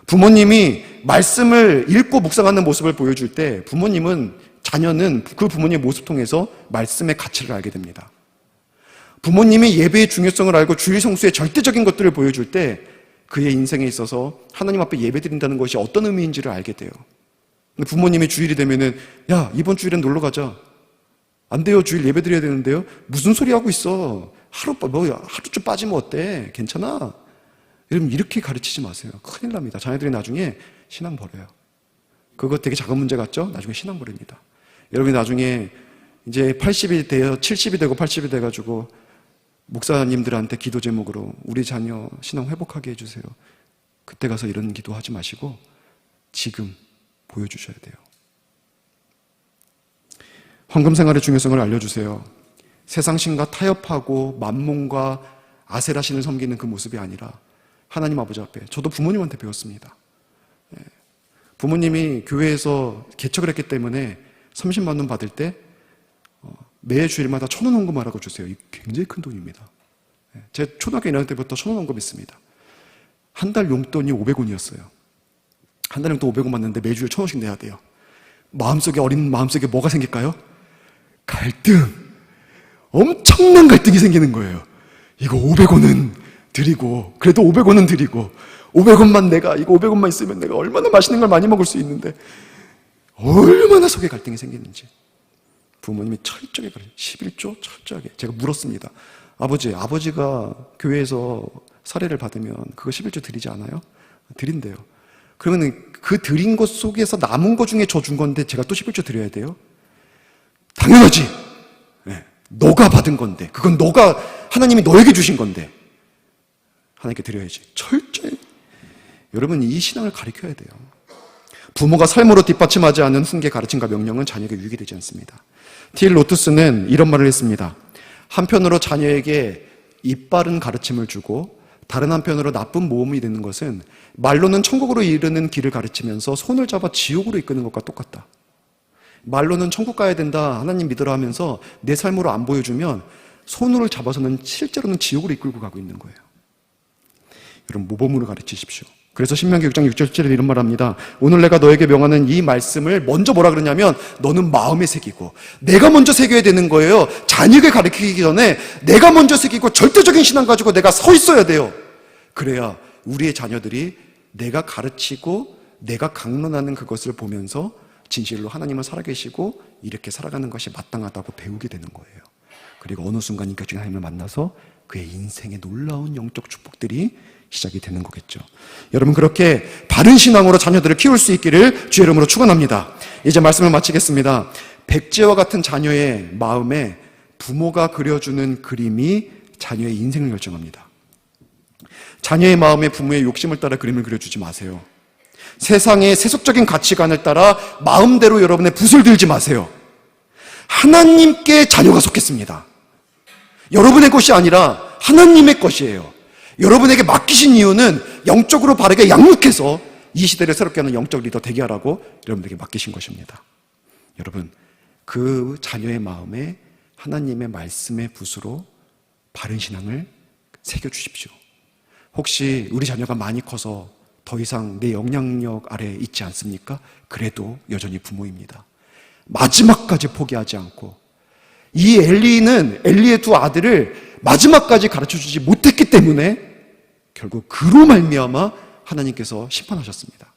S1: 부모님이 말씀을 읽고 묵상하는 모습을 보여줄 때 자녀는 그 부모님의 모습 통해서 말씀의 가치를 알게 됩니다. 부모님이 예배의 중요성을 알고 주일 성수의 절대적인 것들을 보여줄 때 그의 인생에 있어서 하나님 앞에 예배 드린다는 것이 어떤 의미인지를 알게 돼요. 부모님이 주일이 되면은 야, 이번 주일엔 놀러 가자. 안 돼요. 주일 예배 드려야 되는데요. 무슨 소리 하고 있어. 하루쯤 빠지면 어때? 괜찮아. 여러분, 이렇게 가르치지 마세요. 큰일 납니다. 자녀들이 나중에 신앙 버려요. 그거 되게 작은 문제 같죠? 나중에 신앙 버립니다. 여러분이 나중에 이제 80이 돼요. 70이 되고 80이 돼가지고 목사님들한테 기도 제목으로 우리 자녀 신앙 회복하게 해주세요. 그때 가서 이런 기도하지 마시고 지금 보여주셔야 돼요. 황금 생활의 중요성을 알려주세요. 세상신과 타협하고 만몬과 아세라신을 섬기는 그 모습이 아니라 하나님 아버지 앞에, 저도 부모님한테 배웠습니다. 부모님이 교회에서 개척을 했기 때문에 30만 원 받을 때 매 주일마다 1,000원 헌금하라고 주세요. 이 굉장히 큰 돈입니다. 제 초등학교 1학년 때부터 1,000원 헌금했습니다. 한 달 용돈이 500원이었어요. 한 달에 또 500원 받는데 매주에 1,000원씩 내야 돼요. 어린 마음속에 뭐가 생길까요? 갈등. 엄청난 갈등이 생기는 거예요. 이거 500원은 드리고, 그래도 500원은 드리고, 500원만 이거 500원만 있으면 내가 얼마나 맛있는 걸 많이 먹을 수 있는데, 얼마나 속에 갈등이 생기는지. 부모님이 철저하게 11조 철저하게. 제가 물었습니다. 아버지가 교회에서 사례를 받으면 그거 11조 드리지 않아요? 드린대요. 그러면 그 드린 것 속에서 남은 것 중에 저 준 건데 제가 또 11조 드려야 돼요? 당연하지. 네. 너가 받은 건데, 그건 하나님이 너에게 주신 건데 하나님께 드려야지. 철저히. 여러분, 이 신앙을 가르쳐야 돼요. 부모가 삶으로 뒷받침하지 않은 훈계, 가르침과 명령은 자녀에게 유익이 되지 않습니다. T.L. 로투스는 이런 말을 했습니다. 한편으로 자녀에게 이빠른 가르침을 주고 다른 한편으로 나쁜 모범이 되는 것은 말로는 천국으로 이르는 길을 가르치면서 손을 잡아 지옥으로 이끄는 것과 똑같다. 말로는 천국 가야 된다, 하나님 믿으라 하면서 내 삶으로 안 보여주면 손을 잡아서는 실제로는 지옥으로 이끌고 가고 있는 거예요. 여러분, 모범으로 가르치십시오. 그래서 신명기 6장 6절 7절에 이런 말합니다. 오늘 내가 너에게 명하는 이 말씀을 먼저 뭐라 그러냐면 너는 마음에 새기고, 내가 먼저 새겨야 되는 거예요. 자녀에게 가르치기 전에 내가 먼저 새기고 절대적인 신앙 가지고 내가 서 있어야 돼요. 그래야 우리의 자녀들이 내가 가르치고 내가 강론하는 그것을 보면서 진실로 하나님은 살아계시고 이렇게 살아가는 것이 마땅하다고 배우게 되는 거예요. 그리고 어느 순간 인격적인 하나님을 만나서 그의 인생에 놀라운 영적 축복들이 시작이 되는 거겠죠. 여러분, 그렇게 바른 신앙으로 자녀들을 키울 수 있기를 주의 이름으로 축원합니다. 이제 말씀을 마치겠습니다. 백제와 같은 자녀의 마음에 부모가 그려주는 그림이 자녀의 인생을 결정합니다. 자녀의 마음에 부모의 욕심을 따라 그림을 그려주지 마세요. 세상의 세속적인 가치관을 따라 마음대로 여러분의 붓을 들지 마세요. 하나님께 자녀가 속했습니다. 여러분의 것이 아니라 하나님의 것이에요. 여러분에게 맡기신 이유는 영적으로 바르게 양육해서 이 시대를 새롭게 하는 영적 리더 되게 하라고 여러분에게 맡기신 것입니다. 여러분, 그 자녀의 마음에 하나님의 말씀의 붓으로 바른 신앙을 새겨주십시오. 혹시 우리 자녀가 많이 커서 더 이상 내 영향력 아래에 있지 않습니까? 그래도 여전히 부모입니다. 마지막까지 포기하지 않고, 이 엘리의 두 아들을 마지막까지 가르쳐주지 못했기 때문에 결국 그로 말미암아 하나님께서 심판하셨습니다.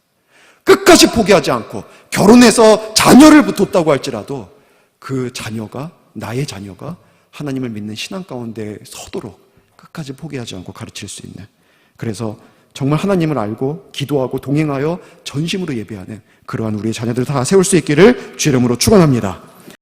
S1: 끝까지 포기하지 않고 결혼해서 자녀를 뒀다고 할지라도 그 자녀가, 나의 자녀가 하나님을 믿는 신앙 가운데 서도록 끝까지 포기하지 않고 가르칠 수 있는, 그래서 정말 하나님을 알고 기도하고 동행하여 전심으로 예배하는 그러한 우리의 자녀들 다 세울 수 있기를 주의 이름으로 축원합니다.